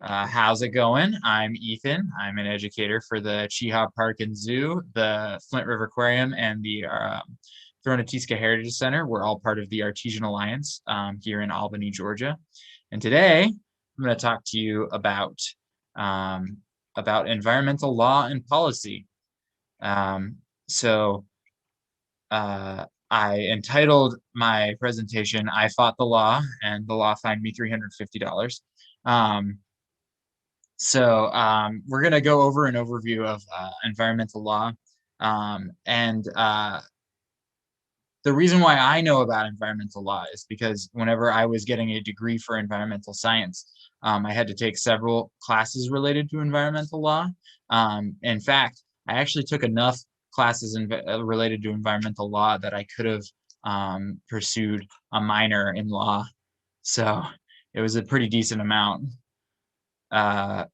How's it going? I'm Ethan. I'm an educator for the Cheehaw Park and Zoo, the Flint River Aquarium, and the Thronatisca Heritage Center. We're all part of the Artesian Alliance here in Albany, Georgia. And today I'm going to talk to you um, about environmental law and policy. Um, so uh, I entitled my presentation, I Fought the Law, and the law fined me $350. Um, we're going to go over an overview of environmental law. And the reason why I know about environmental law is because whenever I was getting a degree for environmental science, I had to take several classes related to environmental law. In fact, I actually took enough classes related to environmental law that I could have pursued a minor in law. So it was a pretty decent amount. Uh,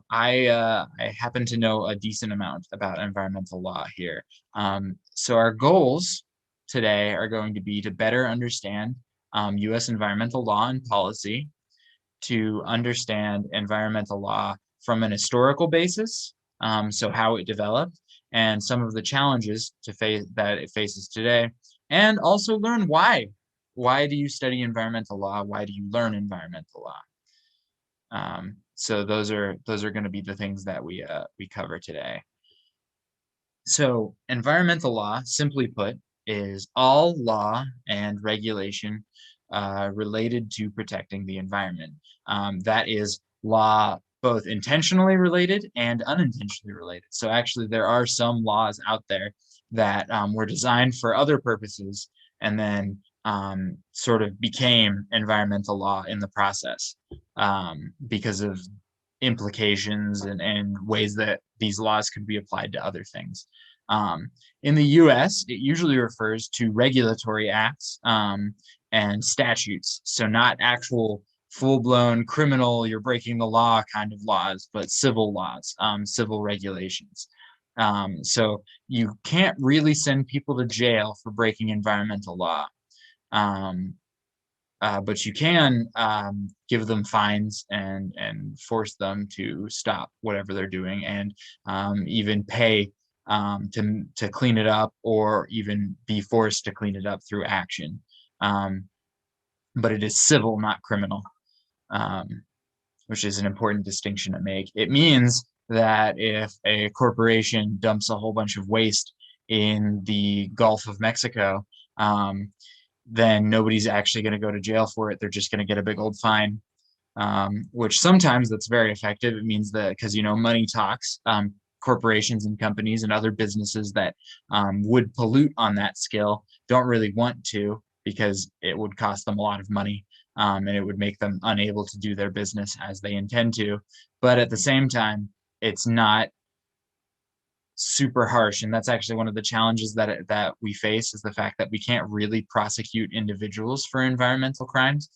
I happen to know a decent amount about environmental law here. So our goals today are going to be to better understand U.S. environmental law and policy, to understand environmental law from an historical basis, so how it developed, and some of the challenges that it faces today, and also learn why. Why do you study environmental law? Why do you learn environmental law? So those are going to be the things that we cover today. So environmental law, simply put, is all law and regulation related to protecting the environment. That is law both intentionally related and unintentionally related. So actually, there are some laws out there that were designed for other purposes and then sort of became environmental law in the process because of implications and ways that these laws could be applied to other things. In the US, it usually refers to regulatory acts and statutes. So not actual full-blown criminal, you're breaking the law kind of laws, but civil laws, civil regulations. So you can't really send people to jail for breaking environmental law. Um, but you can give them fines and force them to stop whatever they're doing, and even pay to clean it up, or even be forced to clean it up through action. But it is civil, not criminal, um, which is an important distinction to make. It means that if a corporation dumps a whole bunch of waste in the Gulf of Mexico, then nobody's actually going to go to jail for it. They're just going to get a big old fine, which sometimes that's very effective. It means that because, money talks, corporations and companies and other businesses that would pollute on that scale don't really want to, because it would cost them a lot of money, and it would make them unable to do their business as they intend to. But at the same time, it's not super harsh, and that's actually one of the challenges that we face, is the fact that we can't really prosecute individuals for environmental crimes.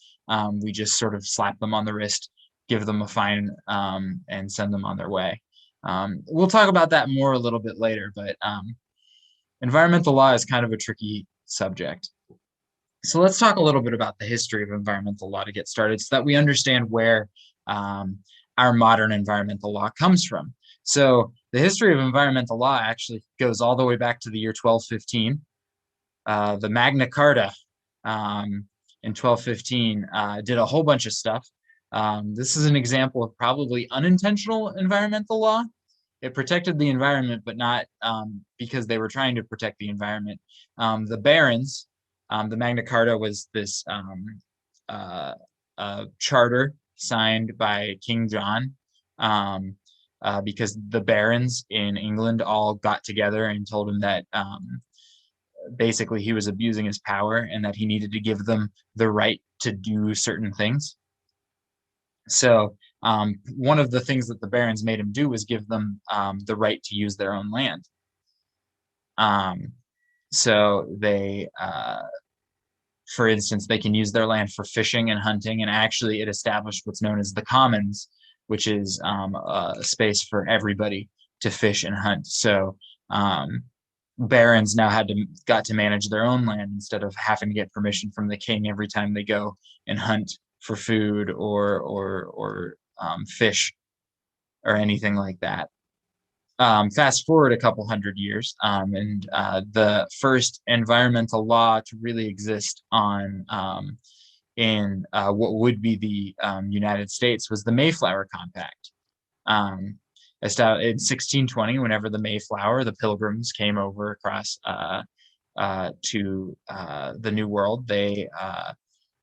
We just sort of slap them on the wrist, give them a fine, and send them on their way. We'll talk about that more a little bit later, but environmental law is kind of a tricky subject. So let's talk a little bit about the history of environmental law to get started, so that we understand where our modern environmental law comes from. So the history of environmental law actually goes all the way back to the year 1215. The Magna Carta in 1215 did a whole bunch of stuff. This is an example of probably unintentional environmental law. It protected the environment, but not because they were trying to protect the environment. The barons, the Magna Carta was this charter signed by King John, because the barons in England all got together and told him that basically he was abusing his power, and that he needed to give them the right to do certain things. So one of the things that the barons made him do was give them the right to use their own land. So they, for instance, they can use their land for fishing and hunting, and actually it established what's known as the commons, which is a space for everybody to fish and hunt. So barons now got to manage their own land, instead of having to get permission from the king every time they go and hunt for food, or fish or anything like that. Fast forward a couple hundred years, and the first environmental law to really exist in what would be the United States was the Mayflower Compact. Um, in 1620, whenever the Mayflower, the Pilgrims came over across to the New World,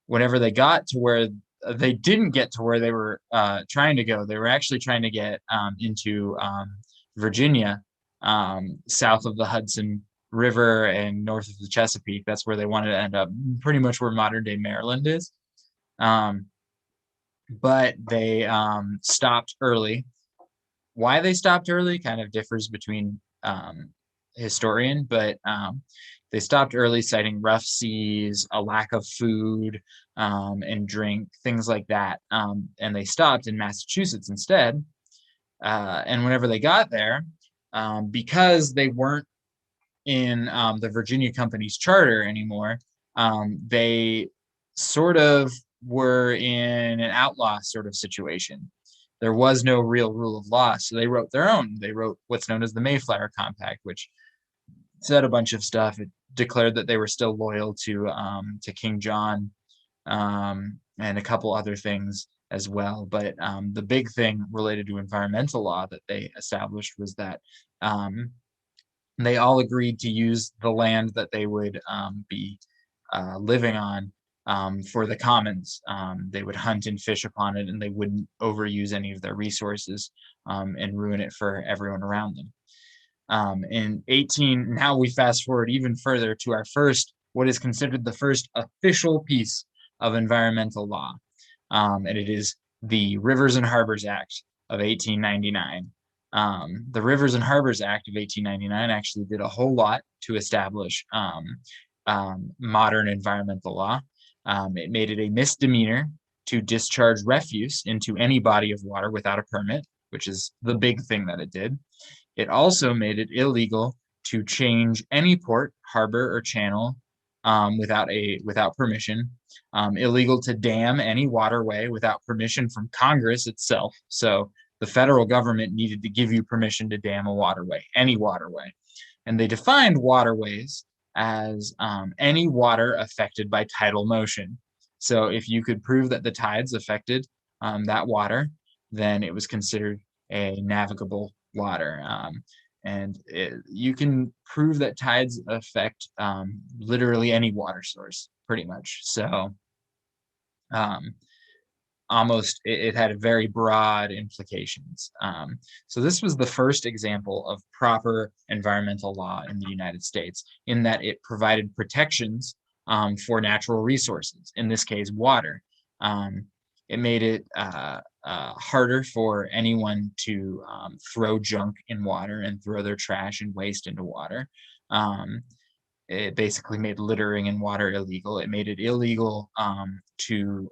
whenever they got to where they didn't get to where they were trying to go, they were actually trying to get into Virginia, south of the Hudson River and north of the Chesapeake. That's where they wanted to end up, pretty much where modern day Maryland is. But they stopped early. Why they stopped early kind of differs between historian, but they stopped early, citing rough seas, a lack of food and drink, things like that. And they stopped in Massachusetts instead. And whenever they got there, because they weren't in the Virginia Company's charter anymore, they sort of were in an outlaw sort of situation. There was no real rule of law, so they wrote their own. They wrote what's known as the Mayflower Compact, which said a bunch of stuff. It declared that they were still loyal to King John, and a couple other things as well. But the big thing related to environmental law that they established was that they all agreed to use the land that they would be living on for the commons. They would hunt and fish upon it, and they wouldn't overuse any of their resources and ruin it for everyone around them. Now we fast forward even further to our first, what is considered the first official piece of environmental law. And it is the Rivers and Harbors Act of 1899. The Rivers and Harbors Act of 1899 actually did a whole lot to establish modern environmental law. It made it a misdemeanor to discharge refuse into any body of water without a permit, which is the big thing that it did. It also made it illegal to change any port, harbor, or channel without permission. Illegal to dam any waterway without permission from Congress itself. So the federal government needed to give you permission to dam a waterway, any waterway. And they defined waterways as any water affected by tidal motion. So if you could prove that the tides affected that water, then it was considered a navigable water. You can prove that tides affect literally any water source, pretty much. So it had very broad implications. So this was the first example of proper environmental law in the United States, in that it provided protections for natural resources, in this case, water. It made it harder for anyone to throw junk in water and throw their trash and waste into water. It basically made littering in water illegal. It made it illegal to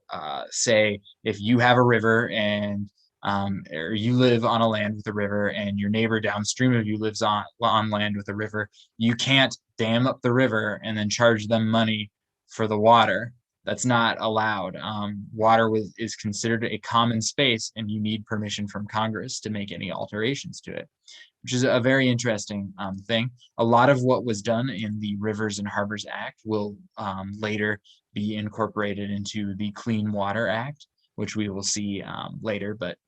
say, if you have a river and or you live on a land with a river and your neighbor downstream of you lives on land with a river, you can't dam up the river and then charge them money for the water. That's not allowed. Water is considered a common space, and you need permission from Congress to make any alterations to it, which is a very interesting thing. A lot of what was done in the Rivers and Harbors Act will later be incorporated into the Clean Water Act, which we will see later. But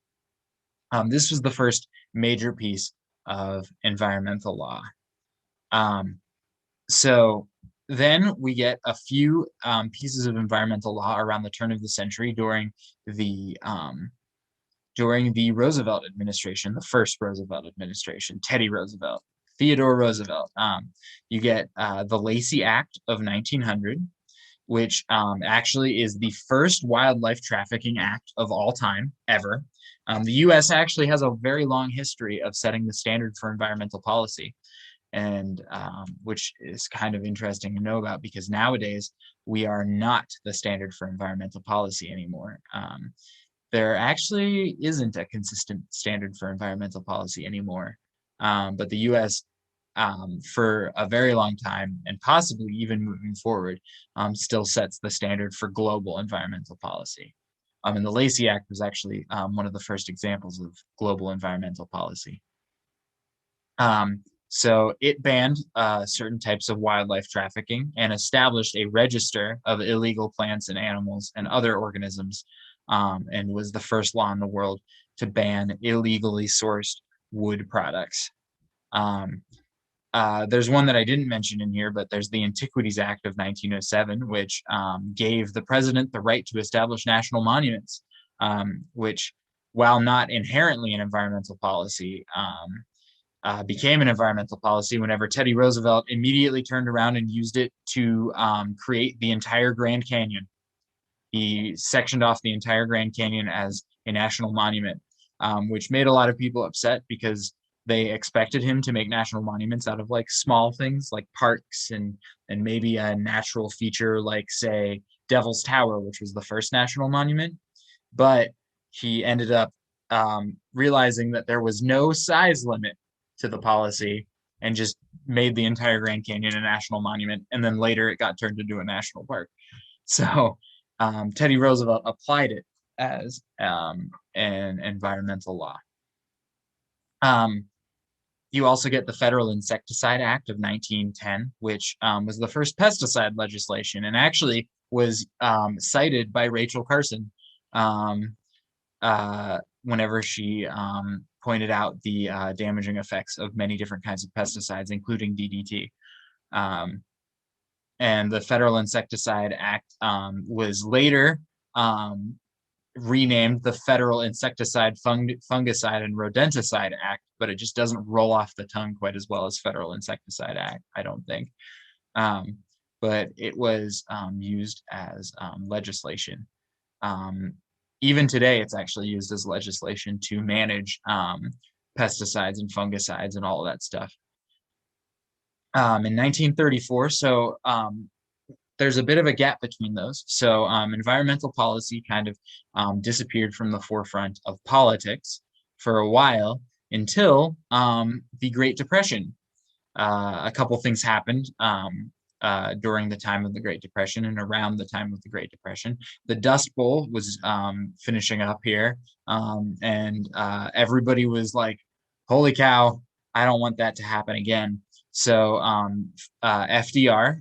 this was the first major piece of environmental law. So then we get a few pieces of environmental law around the turn of the century during the Roosevelt administration, the first Roosevelt administration, Teddy Roosevelt, Theodore Roosevelt. You get the Lacey Act of 1900, which actually is the first wildlife trafficking act of all time, ever. The U.S. actually has a very long history of setting the standard for environmental policy, and which is kind of interesting to know about, because nowadays we are not the standard for environmental policy anymore. There actually isn't a consistent standard for environmental policy anymore, but the U.S. For a very long time, and possibly even moving forward, still sets the standard for global environmental policy. And the Lacey Act was actually one of the first examples of global environmental policy. So it banned certain types of wildlife trafficking and established a register of illegal plants and animals and other organisms, and was the first law in the world to ban illegally sourced wood products. Um, there's one that I didn't mention in here, but there's the Antiquities Act of 1907, which gave the president the right to establish national monuments, which, while not inherently an environmental policy, became an environmental policy whenever Teddy Roosevelt immediately turned around and used it to create the entire Grand Canyon. He sectioned off the entire Grand Canyon as a national monument, which made a lot of people upset because they expected him to make national monuments out of like small things like parks and maybe a natural feature like, say, Devil's Tower, which was the first national monument. But he ended up realizing that there was no size limit to the policy and just made the entire Grand Canyon a national monument. And then later it got turned into a national park. So Teddy Roosevelt applied it as an environmental law. You also get the Federal Insecticide Act of 1910, which was the first pesticide legislation and actually was cited by Rachel Carson whenever she pointed out the damaging effects of many different kinds of pesticides, including DDT. And the Federal Insecticide Act was later renamed the Federal Insecticide, Fungicide, and Rodenticide Act, but it just doesn't roll off the tongue quite as well as Federal Insecticide Act, I don't think. But it was used as legislation. Even today, it's actually used as legislation to manage pesticides and fungicides and all of that stuff. In 1934, so there's a bit of a gap between those. So environmental policy kind of disappeared from the forefront of politics for a while until the Great Depression. A couple things happened during the time of the Great Depression and around the time of the Great Depression. The Dust Bowl was finishing up here, and everybody was like, holy cow, I don't want that to happen again. So FDR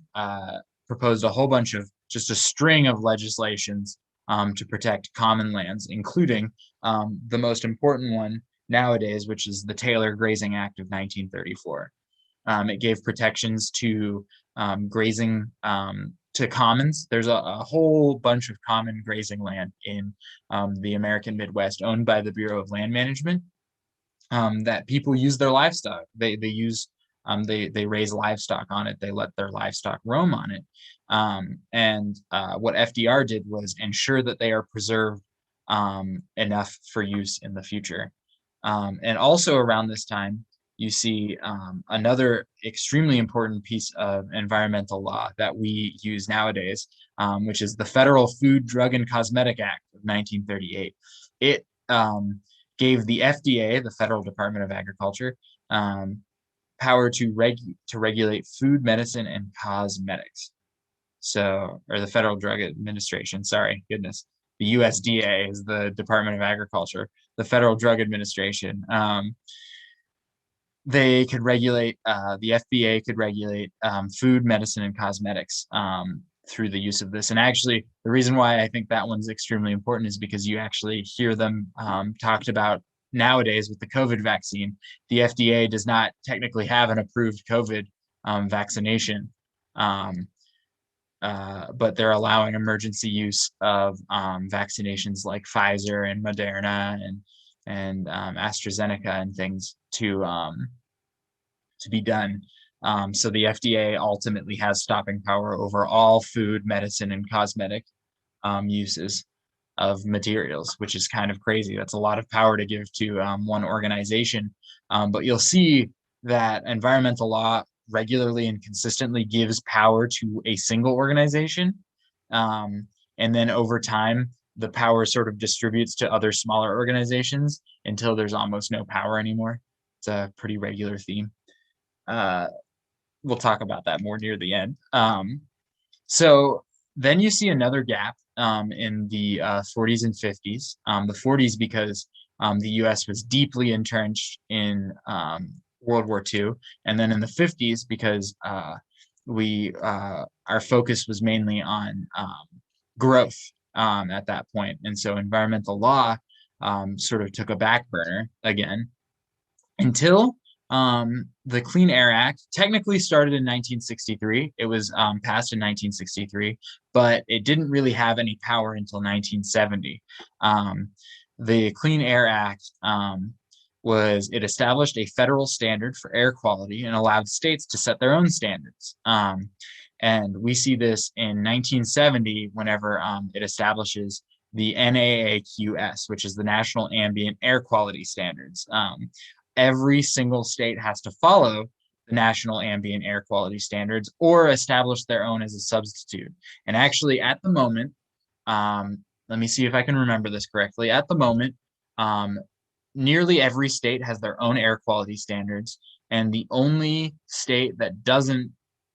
proposed a whole bunch of, just a string of legislations to protect common lands, including the most important one nowadays, which is the Taylor Grazing Act of 1934. It gave protections to grazing to commons. There's a whole bunch of common grazing land in the American Midwest owned by the Bureau of Land Management that people use their livestock. They raise livestock on it. They let their livestock roam on it. And what FDR did was ensure that they are preserved enough for use in the future. And also around this time, you see another extremely important piece of environmental law that we use nowadays, which is the Federal Food, Drug, and Cosmetic Act of 1938. It gave the FDA, the Federal Department of Agriculture, power to regulate food, medicine, and cosmetics. So, or the Federal Drug Administration, sorry, goodness. The USDA is the Department of Agriculture. The Federal Drug Administration, they could regulate, the FBA could regulate food, medicine, and cosmetics through the use of this. And actually, the reason why I think that one's extremely important is because you actually hear them talked about nowadays with the COVID vaccine. The FDA does not technically have an approved COVID vaccination, but they're allowing emergency use of vaccinations like Pfizer and Moderna and AstraZeneca and things to be done. So the FDA ultimately has stopping power over all food, medicine, and cosmetic uses of materials, which is kind of crazy. That's a lot of power to give to one organization. But you'll see that environmental law regularly and consistently gives power to a single organization. And then over time, the power sort of distributes to other smaller organizations until there's almost no power anymore. It's a pretty regular theme. We'll talk about that more near the end. So then you see another gap in the 40s and 50s. The 40s because the US was deeply entrenched in World War II, and then in the 50s because our focus was mainly on growth at that point. And so environmental law sort of took a back burner again until the Clean Air Act technically started in 1963. It was passed in 1963, but it didn't really have any power until 1970. The Clean Air Act it established a federal standard for air quality and allowed states to set their own standards. And we see this in 1970 whenever it establishes the NAAQS, which is the National Ambient Air Quality Standards. Every single state has to follow the National Ambient Air Quality Standards or establish their own as a substitute. And actually, at the moment, let me see if I can remember this correctly. At the moment, nearly every state has their own air quality standards, and the only state that doesn't,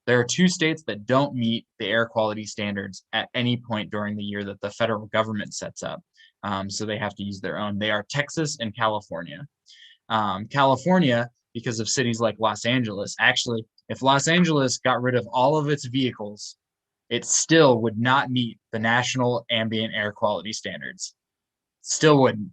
there are 2 states that don't meet the air quality standards at any point during the year that the federal government sets up. So they have to use their own. They are Texas and California. California, because of cities like Los Angeles, actually, if Los Angeles got rid of all of its vehicles, it still would not meet the National Ambient Air Quality Standards. Still wouldn't,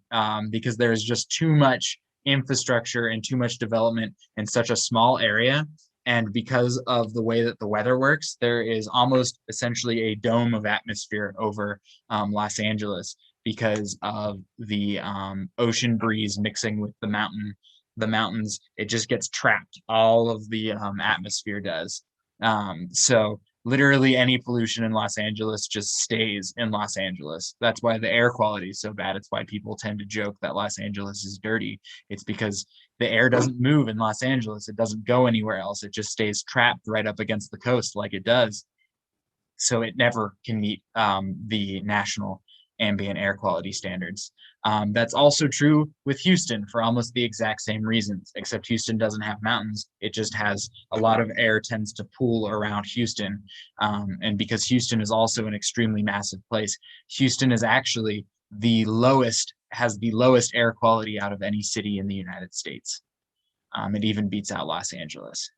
because there is just too much infrastructure and too much development in such a small area. And because of the way that the weather works, there is almost essentially a dome of atmosphere over Los Angeles because of the ocean breeze mixing with the mountains. It just gets trapped. All of the atmosphere does. So literally any pollution in Los Angeles just stays in Los Angeles. That's why the air quality is so bad. It's why people tend to joke that Los Angeles is dirty. It's because the air doesn't move in Los Angeles. It doesn't go anywhere else. It just stays trapped right up against the coast like it does. So it never can meet the national ambient air quality standards. That's also true with Houston for almost the exact same reasons, except Houston doesn't have mountains. It just has a lot of air tends to pool around Houston. And because Houston is also an extremely massive place, Houston is actually has the lowest air quality out of any city in the United States. It even beats out Los Angeles.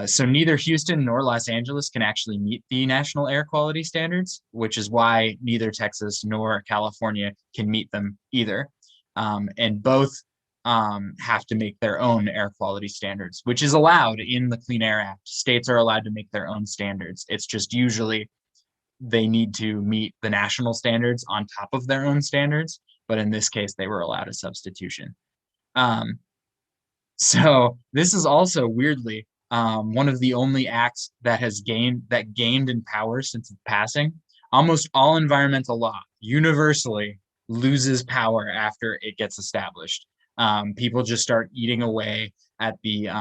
So neither Houston nor Los Angeles can actually meet the national air quality standards, which is why neither Texas nor California can meet them either. And both have to make their own air quality standards, which is allowed in the Clean Air Act. States are allowed to make their own standards. It's just usually they need to meet the national standards on top of their own standards. But in this case, they were allowed a substitution. So this is also weirdly one of the only acts that gained in power since its passing. Almost all environmental law universally loses power after it gets established. People just start eating away at the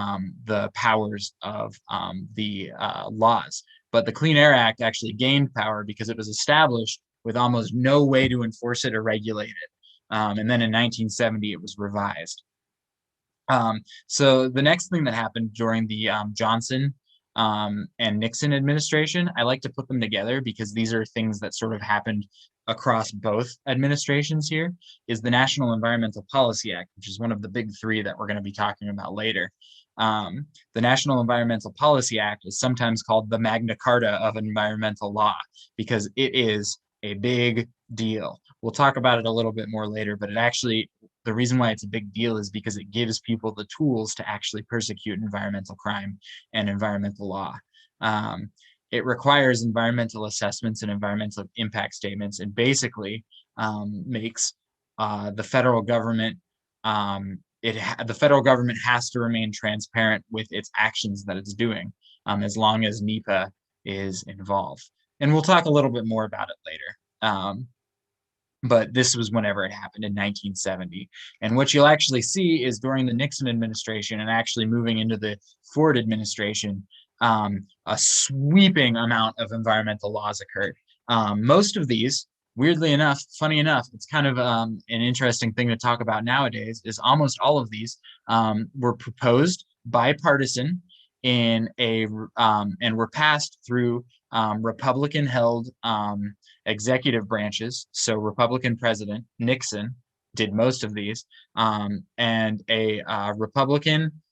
powers of the laws. But the Clean Air Act actually gained power because it was established with almost no way to enforce it or regulate it. And then in 1970, it was revised. So the next thing that happened during the Johnson and Nixon administration, I like to put them together because these are things that sort of happened across both administrations here, is the National Environmental Policy Act, which is one of the big 3 that we're going to be talking about later. The National Environmental Policy Act is sometimes called the Magna Carta of environmental law because it is a big deal. We'll talk about it a little bit more later, but the reason why it's a big deal is because it gives people the tools to actually persecute environmental crime and environmental law. It requires environmental assessments and environmental impact statements, and basically makes the federal government the federal government has to remain transparent with its actions that it's doing, as long as NEPA is involved. And we'll talk a little bit more about it later. But this was whenever it happened in 1970. And what you'll actually see is during the Nixon administration and actually moving into the Ford administration, a sweeping amount of environmental laws occurred. Most of these, weirdly enough, funny enough, it's kind of an interesting thing to talk about nowadays, is almost all of these were proposed bipartisan and were passed through Republican-held executive branches. So Republican President Nixon did most of these, and a Republican.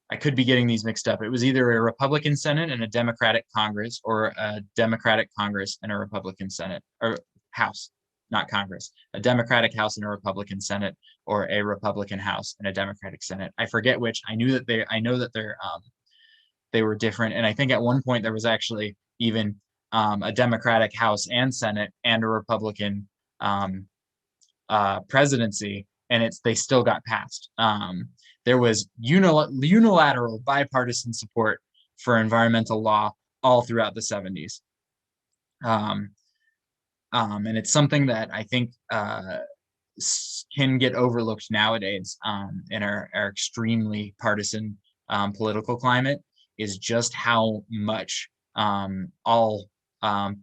I could be getting these mixed up. It was either a Republican Senate and a Democratic Congress, or a Democratic Congress and a Republican Senate, or House, not Congress. A Democratic House and a Republican Senate, or a Republican House and a Democratic Senate. I forget which. I know that they were different, and I think at one point there was actually even a Democratic House and Senate and a Republican presidency, and they still got passed. There was unilateral bipartisan support for environmental law all throughout the 70s. And it's something that I think can get overlooked nowadays in our extremely partisan political climate, is just how much all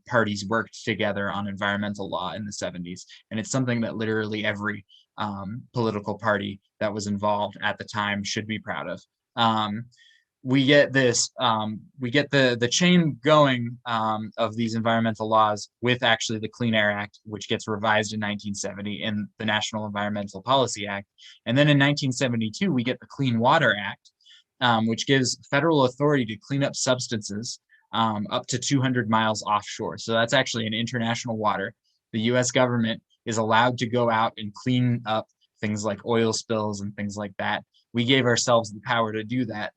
parties worked together on environmental law in the 70s. And it's something that literally every political party that was involved at the time should be proud of. We get the chain going of these environmental laws with actually the Clean Air Act, which gets revised in 1970, and the National Environmental Policy Act. And then in 1972, we get the Clean Water Act, which gives federal authority to clean up substances up to 200 miles offshore. So that's actually in international water. The US government is allowed to go out and clean up things like oil spills and things like that. We gave ourselves the power to do that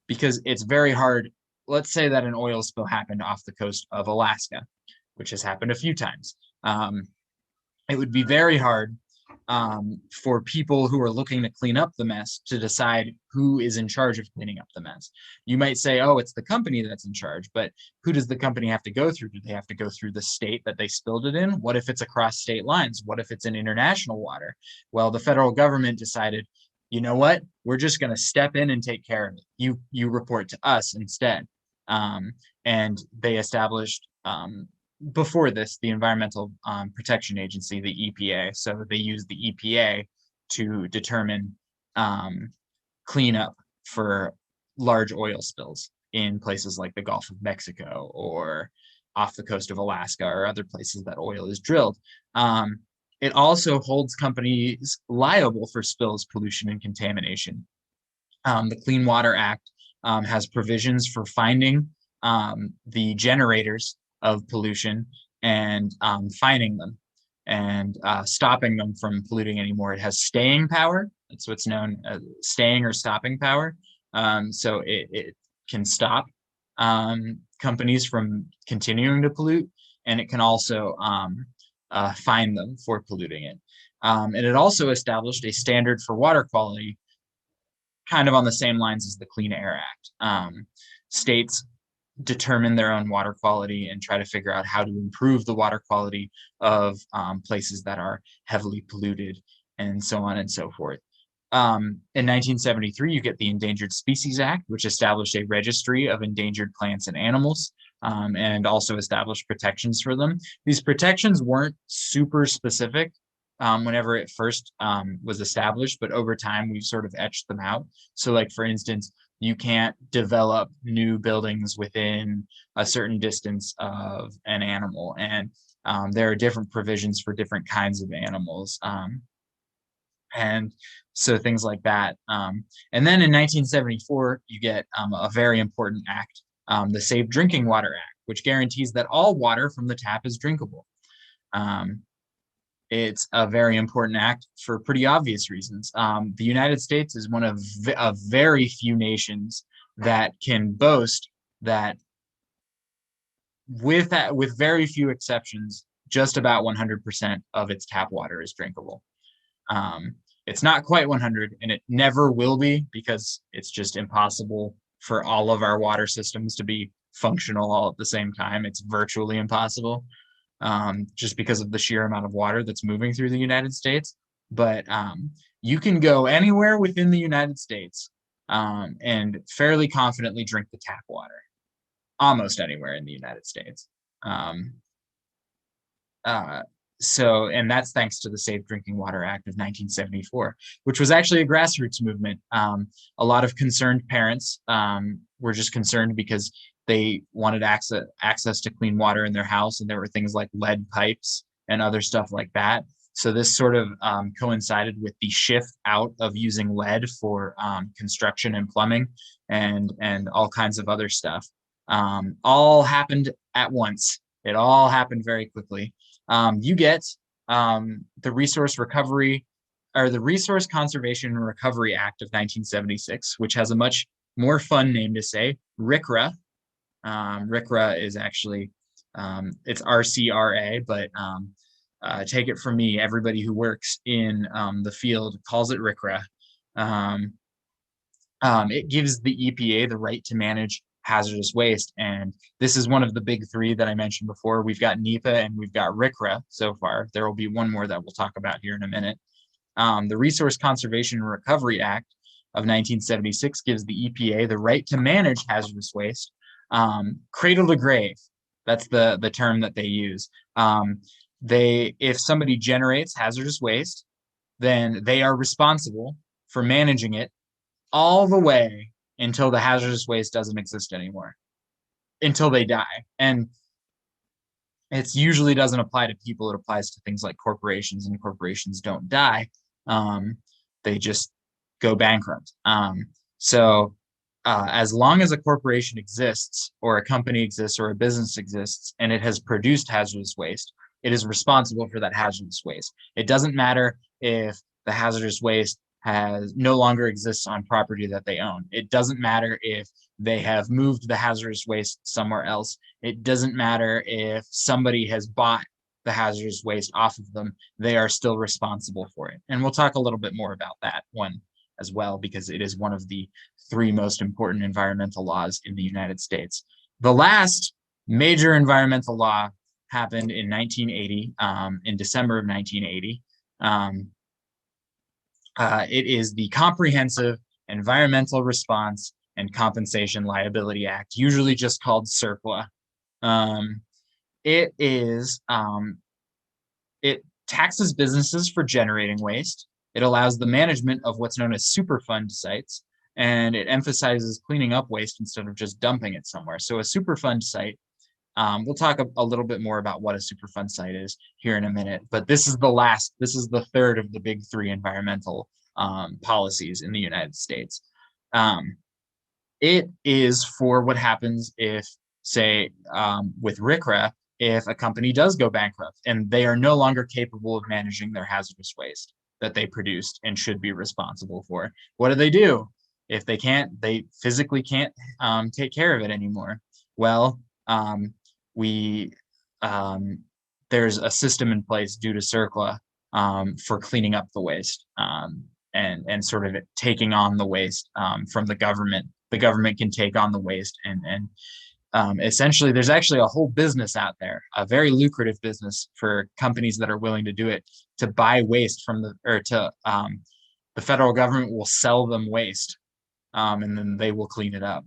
because it's very hard. Let's say that an oil spill happened off the coast of Alaska, which has happened a few times. It would be very hard for people who are looking to clean up the mess to decide who is in charge of cleaning up the mess. You might say, oh, it's the company that's in charge, but who does the company have to go through? Do they have to go through the state that they spilled it in? What if it's across state lines? What if it's in international water? Well, the federal government decided, you know what? We're just going to step in and take care of it. You report to us instead. And they established before this, the Environmental Protection Agency, the EPA. So they use the EPA to determine cleanup for large oil spills in places like the Gulf of Mexico or off the coast of Alaska or other places that oil is drilled. It also holds companies liable for spills, pollution, and contamination. The Clean Water Act has provisions for finding the generators of pollution and fining them and stopping them from polluting anymore. It has staying power. That's what's known as staying or stopping power. So it can stop companies from continuing to pollute, and it can also fine them for polluting it. And it also established a standard for water quality, kind of on the same lines as the Clean Air Act. States determine their own water quality and try to figure out how to improve the water quality of places that are heavily polluted, and so on and so forth. In 1973, you get the Endangered Species Act, which established a registry of endangered plants and animals, and also established protections for them. These protections weren't super specific whenever it first was established, but over time we've sort of etched them out. So like, for instance, you can't develop new buildings within a certain distance of an animal. And there are different provisions for different kinds of animals. And so things like that. And then in 1974, you get a very important act, the Safe Drinking Water Act, which guarantees that all water from the tap is drinkable. It's a very important act for pretty obvious reasons. The United States is one of very few nations that can boast that, with very few exceptions, just about 100% of its tap water is drinkable. It's not quite 100, and it never will be, because it's just impossible for all of our water systems to be functional all at the same time. It's virtually impossible. Just because of the sheer amount of water that's moving through the United States. But you can go anywhere within the United States and fairly confidently drink the tap water, almost anywhere in the United States. And that's thanks to the Safe Drinking Water Act of 1974, which was actually a grassroots movement. A lot of concerned parents were just concerned because they wanted access to clean water in their house, and there were things like lead pipes and other stuff like that. So this sort of coincided with the shift out of using lead for construction and plumbing and all kinds of other stuff. All happened at once. It all happened very quickly. You get the Resource Recovery or the Resource Conservation and Recovery Act of 1976, which has a much more fun name to say, RCRA. RCRA is actually, it's RCRA, but take it from me, everybody who works in the field calls it RCRA. It gives the EPA the right to manage hazardous waste. And this is one of the big three that I mentioned before. We've got NEPA and we've got RCRA so far. There will be one more that we'll talk about here in a minute. The Resource Conservation and Recovery Act of 1976 gives the EPA the right to manage hazardous waste, cradle to grave. That's the term that they use. If somebody generates hazardous waste, then they are responsible for managing it all the way until the hazardous waste doesn't exist anymore, until they die. And it usually doesn't apply to people. It applies to things like corporations, and corporations don't die. They just go bankrupt. As long as a corporation exists, or a company exists, or a business exists, and it has produced hazardous waste, it is responsible for that hazardous waste. It doesn't matter if the hazardous waste no longer exists on property that they own. It doesn't matter if they have moved the hazardous waste somewhere else. It doesn't matter if somebody has bought the hazardous waste off of them. They are still responsible for it. And we'll talk a little bit more about that one as well, because it is one of the three most important environmental laws in the United States. The last major environmental law happened in 1980, in December of 1980. It is the Comprehensive Environmental Response and Compensation Liability Act, usually just called CERCLA. It taxes businesses for generating waste. It allows the management of what's known as Superfund sites, and it emphasizes cleaning up waste instead of just dumping it somewhere. So a Superfund site, we'll talk a little bit more about what a Superfund site is here in a minute, but this is the third of the big three environmental policies in the United States. It is for what happens if, say, with RCRA, if a company does go bankrupt and they are no longer capable of managing their hazardous waste that they produced and should be responsible for. What do? If they physically can't take care of it anymore. Well, there's a system in place due to CERCLA for cleaning up the waste and sort of taking on the waste from the government. The government can take on the waste and essentially there's actually a whole business out there, a very lucrative business for companies that are willing to do it, to buy waste from the federal government will sell them waste and then they will clean it up.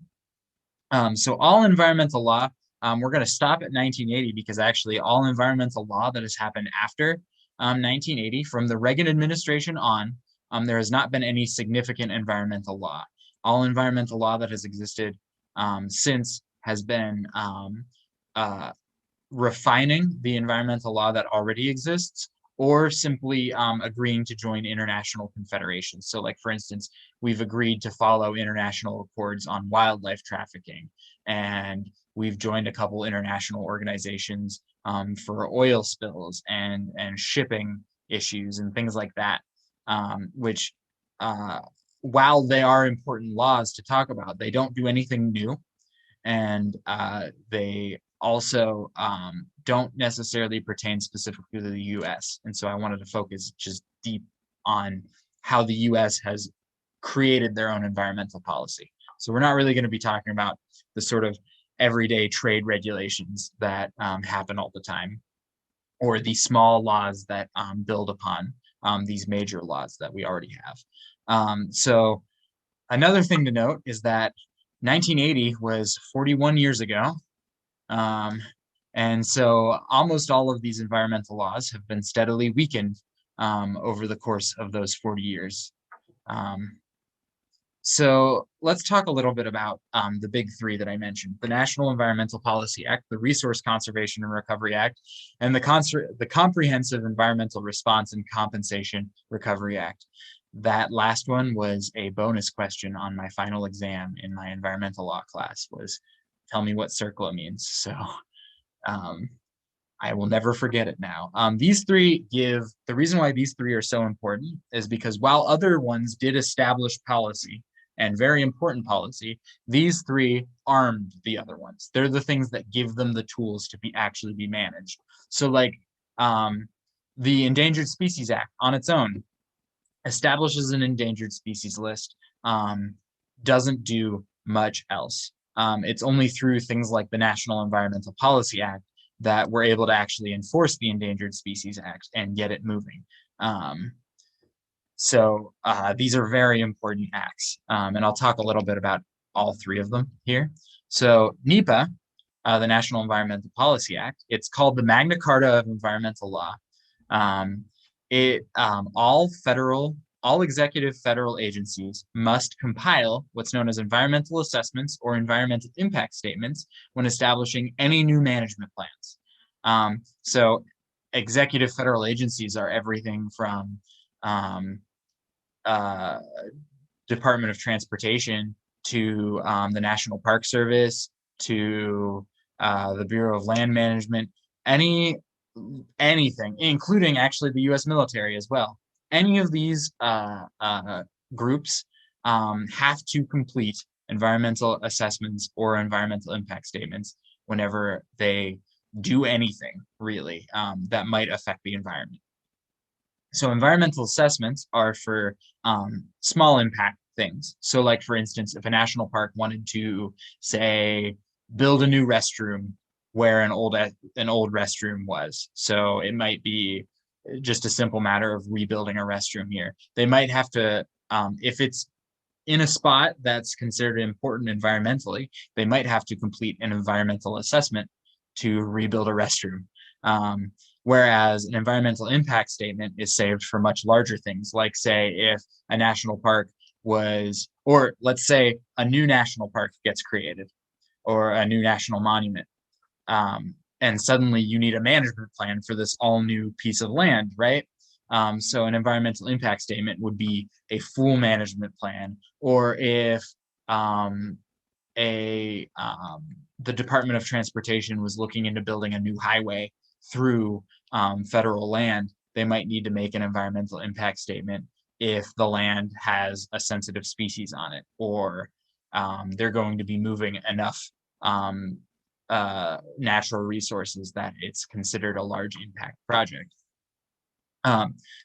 So all environmental law, we're going to stop at 1980 because actually all environmental law that has happened after 1980, from the Reagan administration on, there has not been any significant environmental law. All environmental law that has existed since has been refining the environmental law that already exists, or simply agreeing to join international confederations. So like, for instance, we've agreed to follow international accords on wildlife trafficking, and we've joined a couple international organizations for oil spills and shipping issues and things like that, which while they are important laws to talk about, they don't do anything new, and they also don't necessarily pertain specifically to the US. And so I wanted to focus just deep on how the US has created their own environmental policy. So we're not really going to be talking about the sort of everyday trade regulations that happen all the time, or the small laws that build upon these major laws that we already have. So another thing to note is that 1980 was 41 years ago. And so almost all of these environmental laws have been steadily weakened over the course of those 40 years. So let's talk a little bit about the big three that I mentioned: the National Environmental Policy Act, the Resource Conservation and Recovery Act, and the Comprehensive Environmental Response and Compensation Recovery Act. That last one was a bonus question on my final exam in my environmental law class, was tell me what CERCLA means. So I will never forget it now. These three give, the reason why these three are so important is because while other ones did establish policy, and very important policy, these three armed the other ones. They're the things that give them the tools to actually be managed. So like the Endangered Species Act on its own establishes an endangered species list, doesn't do much else. It's only through things like the National Environmental Policy Act that we're able to actually enforce the Endangered Species Act and get it moving. So these are very important acts, and I'll talk a little bit about all three of them here. So NEPA, the National Environmental Policy Act, it's called the Magna Carta of Environmental Law. All executive federal agencies must compile what's known as environmental assessments or environmental impact statements when establishing any new management plans. So executive federal agencies are everything from Department of Transportation to the National Park Service to the Bureau of Land Management, anything, including actually the U.S. military as well. Any of these groups have to complete environmental assessments or environmental impact statements whenever they do anything really that might affect the environment. So environmental assessments are for small impact things. So like, for instance, if a national park wanted to, say, build a new restroom where an old restroom was. So it might be just a simple matter of rebuilding a restroom here. They might have to, if it's in a spot that's considered important environmentally, they might have to complete an environmental assessment to rebuild a restroom. Whereas an environmental impact statement is saved for much larger things, like say if a national park was, or let's say a new national park gets created or a new national monument. And suddenly you need a management plan for this all new piece of land, right? So an environmental impact statement would be a full management plan. Or if the Department of Transportation was looking into building a new highway through federal land, they might need to make an environmental impact statement if the land has a sensitive species on it, or they're going to be moving enough natural resources that it's considered a large impact project.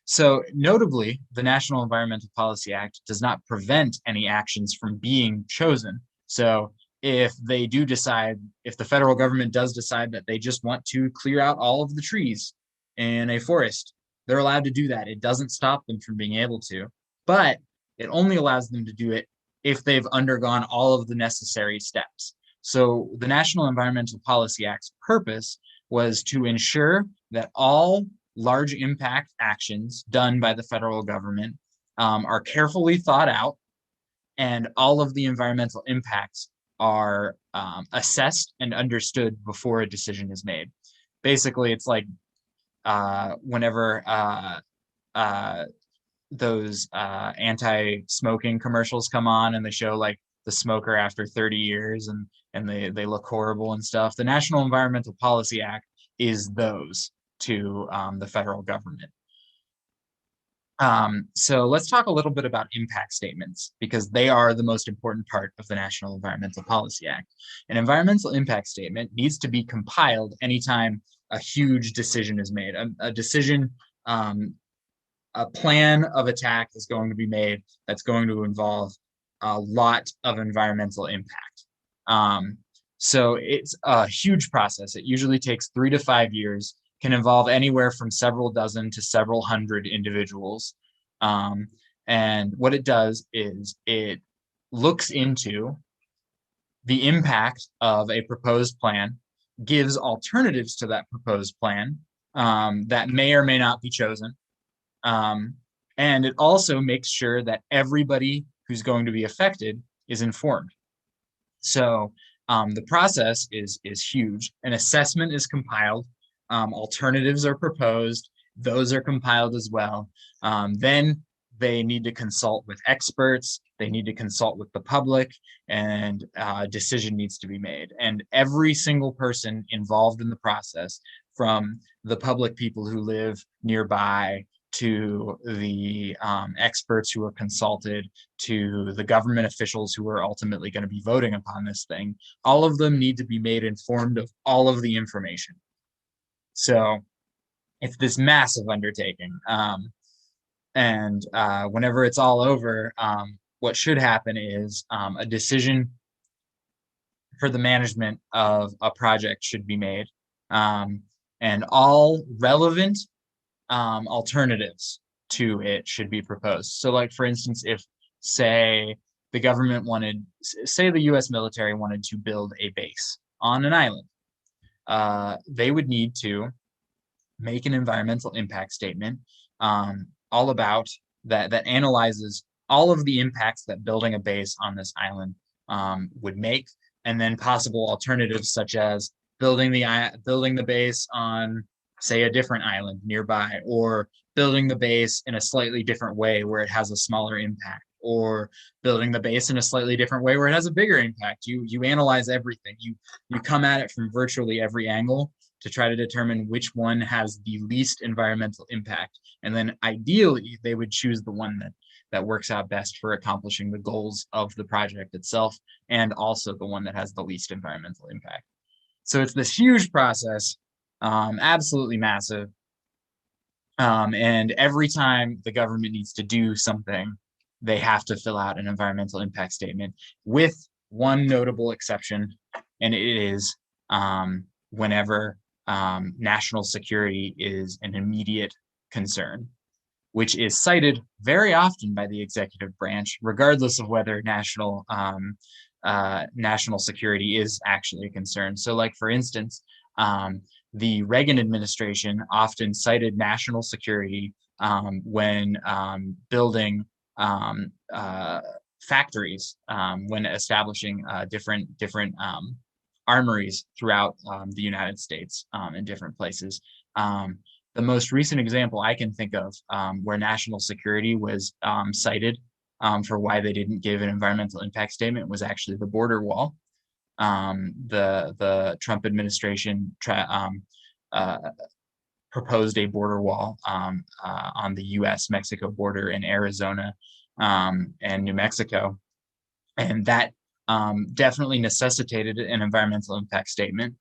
So notably, the National Environmental Policy Act does not prevent any actions from being chosen. So if they do decide, if the federal government does decide that they just want to clear out all of the trees in a forest, they're allowed to do that. It doesn't stop them from being able to, but it only allows them to do it if they've undergone all of the necessary steps. So the National Environmental Policy Act's purpose was to ensure that all large impact actions done by the federal government are carefully thought out, and all of the environmental impacts are assessed and understood before a decision is made. Basically, it's like whenever those anti-smoking commercials come on and they show like the smoker after 30 years and they look horrible and stuff. The National Environmental Policy Act is those to the federal government. So let's talk a little bit about impact statements, because they are the most important part of the National Environmental Policy Act. An environmental impact statement needs to be compiled anytime a huge decision is made. A decision, a plan of attack is going to be made that's going to involve a lot of environmental impact. So it's a huge process. It usually takes 3 to 5 years, can involve anywhere from several dozen to several hundred individuals. And what it does is it looks into the impact of a proposed plan gives alternatives to that proposed plan that may or may not be chosen. And it also makes sure that everybody who's going to be affected is informed. So the process is huge. An assessment is compiled, alternatives are proposed, those are compiled as well. Then they need to consult with experts, they need to consult with the public, and a decision needs to be made. And every single person involved in the process, from the public people who live nearby to the experts who are consulted, to the government officials who are ultimately going to be voting upon this thing, all of them need to be made informed of all of the information. So it's this massive undertaking. And whenever it's all over, what should happen is a decision for the management of a project should be made. And all relevant alternatives to it should be proposed. So like, for instance, if say the government wanted, say the US military wanted to build a base on an island, they would need to make an environmental impact statement all about that analyzes all of the impacts that building a base on this island would make, and then possible alternatives such as building the base on, say, a different island nearby, or building the base in a slightly different way where it has a smaller impact, or building the base in a slightly different way where it has a bigger impact. You analyze everything. You come at it from virtually every angle to try to determine which one has the least environmental impact. And then ideally, they would choose the one that works out best for accomplishing the goals of the project itself, and also the one that has the least environmental impact. So it's this huge process, absolutely massive. And every time the government needs to do something, they have to fill out an environmental impact statement, with one notable exception, and it is whenever national security is an immediate concern, which is cited very often by the executive branch, regardless of whether national security is actually a concern. So like, for instance, the Reagan administration often cited national security when building factories, when establishing different armories throughout the United States in different places. The most recent example I can think of where national security was cited for why they didn't give an environmental impact statement was actually the border wall. The Trump administration proposed a border wall on the US-Mexico border in Arizona and New Mexico. And that definitely necessitated an environmental impact statement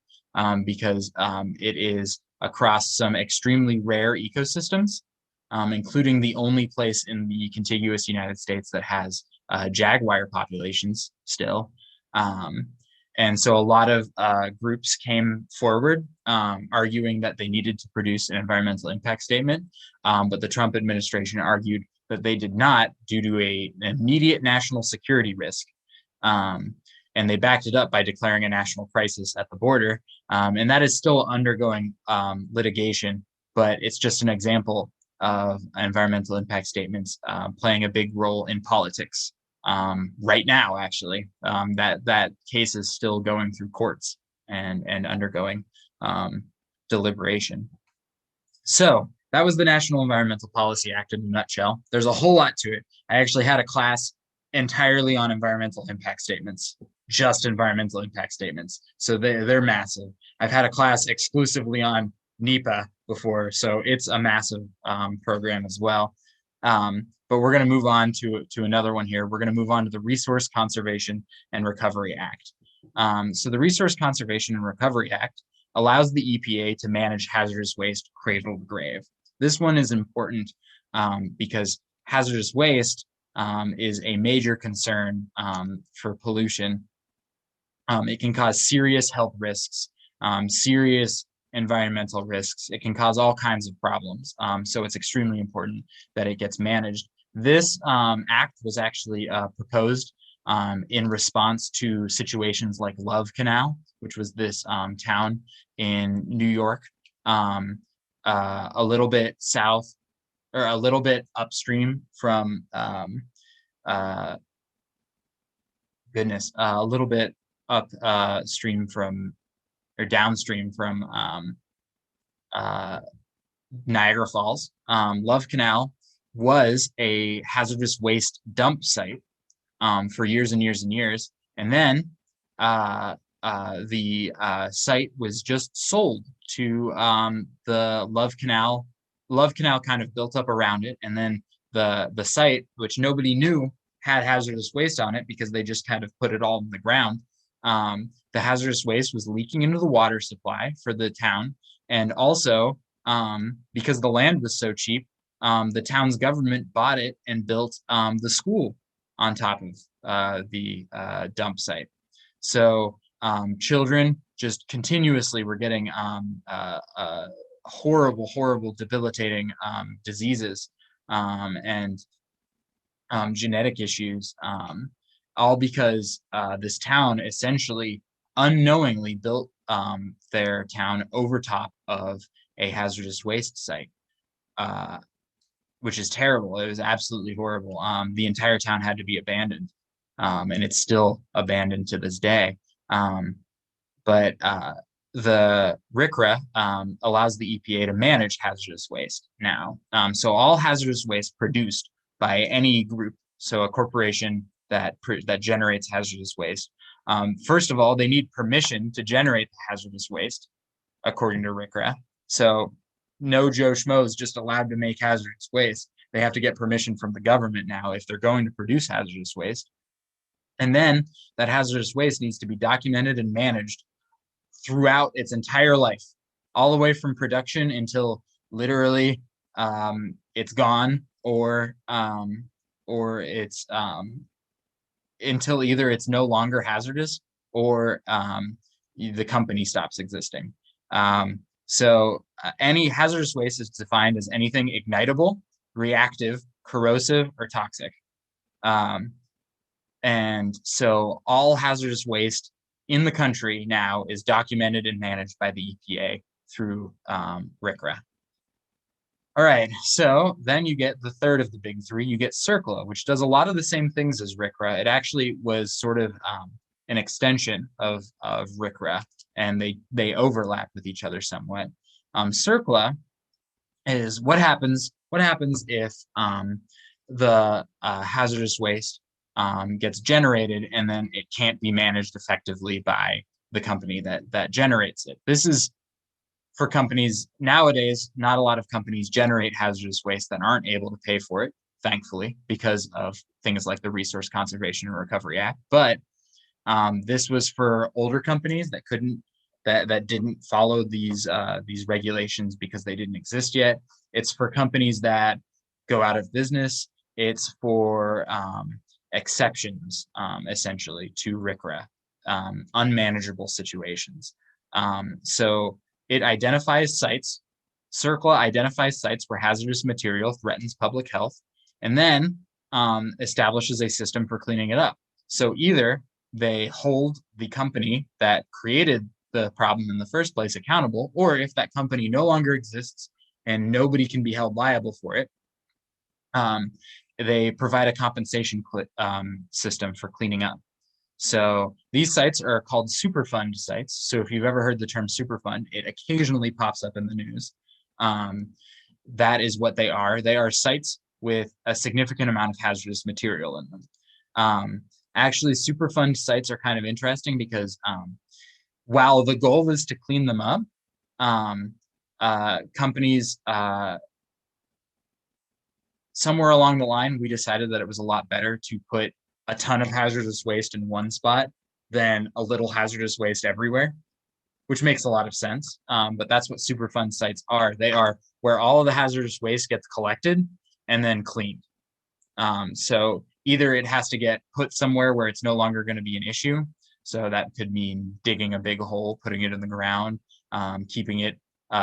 because it is across some extremely rare ecosystems, including the only place in the contiguous United States that has jaguar populations still. And so a lot of groups came forward arguing that they needed to produce an environmental impact statement, but the Trump administration argued that they did not due to an immediate national security risk. And they backed it up by declaring a national crisis at the border. And that is still undergoing litigation, but it's just an example of environmental impact statements playing a big role in politics right now, actually. That case is still going through courts and undergoing deliberation. So that was the National Environmental Policy Act in a nutshell. There's a whole lot to it. I actually had a class entirely on environmental impact statements, just environmental impact statements. So they're massive. I've had a class exclusively on NEPA before, so it's a massive program as well. But we're going to move on to another one here. We're going to move on to the Resource Conservation and Recovery Act. So the Resource Conservation and Recovery Act allows the EPA to manage hazardous waste cradle to grave. This one is important because hazardous waste is a major concern for pollution. It can cause serious health risks, serious environmental risks. It can cause all kinds of problems. So it's extremely important that it gets managed. This act was actually proposed in response to situations like Love Canal, which was this town in New York, a little bit south or a little bit upstream from uh, a little bit up stream from or downstream from uh, Niagara Falls. Love Canal was a hazardous waste dump site for years and years and years. And then the site was just sold to the Love Canal. Love Canal kind of built up around it. And then the site, which nobody knew had hazardous waste on it because they just kind of put it all in the ground. The hazardous waste was leaking into the water supply for the town. And also, because the land was so cheap, the town's government bought it and built the school on top of the dump site. So children just continuously were getting horrible, horrible, debilitating diseases and genetic issues, all because this town essentially unknowingly built their town over top of a hazardous waste site. Which is terrible. It was absolutely horrible. The entire town had to be abandoned, and it's still abandoned to this day. But the RCRA allows the EPA to manage hazardous waste now. So all hazardous waste produced by any group, so a corporation that generates hazardous waste, first of all, they need permission to generate the hazardous waste, according to RCRA. So no Joe Schmo is just allowed to make hazardous waste. They have to get permission from the government now if they're going to produce hazardous waste. And then that hazardous waste needs to be documented and managed throughout its entire life, all the way from production until literally it's gone, or it's until either it's no longer hazardous or the company stops existing. So any hazardous waste is defined as anything ignitable, reactive, corrosive, or toxic. And so all hazardous waste in the country now is documented and managed by the EPA through RCRA. All right, so then you get the third of the big three. You get CERCLA, which does a lot of the same things as RCRA. It actually was sort of an extension of RCRA, and they overlap with each other somewhat. CERCLA is what happens if the hazardous waste gets generated and then it can't be managed effectively by the company that generates it. This is for companies nowadays. Not a lot of companies generate hazardous waste that aren't able to pay for it, thankfully, because of things like the Resource Conservation and Recovery Act. But this was for older companies that didn't follow these regulations because they didn't exist yet. It's for companies that go out of business. It's for exceptions, essentially, to RCRA, unmanageable situations. So it identifies sites. CERCLA identifies sites where hazardous material threatens public health, and then establishes a system for cleaning it up. So either they hold the company that created the problem in the first place accountable, or if that company no longer exists and nobody can be held liable for it, they provide a compensation system for cleaning up. So these sites are called Superfund sites. So if you've ever heard the term Superfund, it occasionally pops up in the news. That is what they are. They are sites with a significant amount of hazardous material in them. Actually, Superfund sites are kind of interesting because while the goal is to clean them up, companies, somewhere along the line, we decided that it was a lot better to put a ton of hazardous waste in one spot than a little hazardous waste everywhere, which makes a lot of sense. But that's what Superfund sites are. They are where all of the hazardous waste gets collected and then cleaned. So either it has to get put somewhere where it's no longer going to be an issue. So that could mean digging a big hole, putting it in the ground, keeping it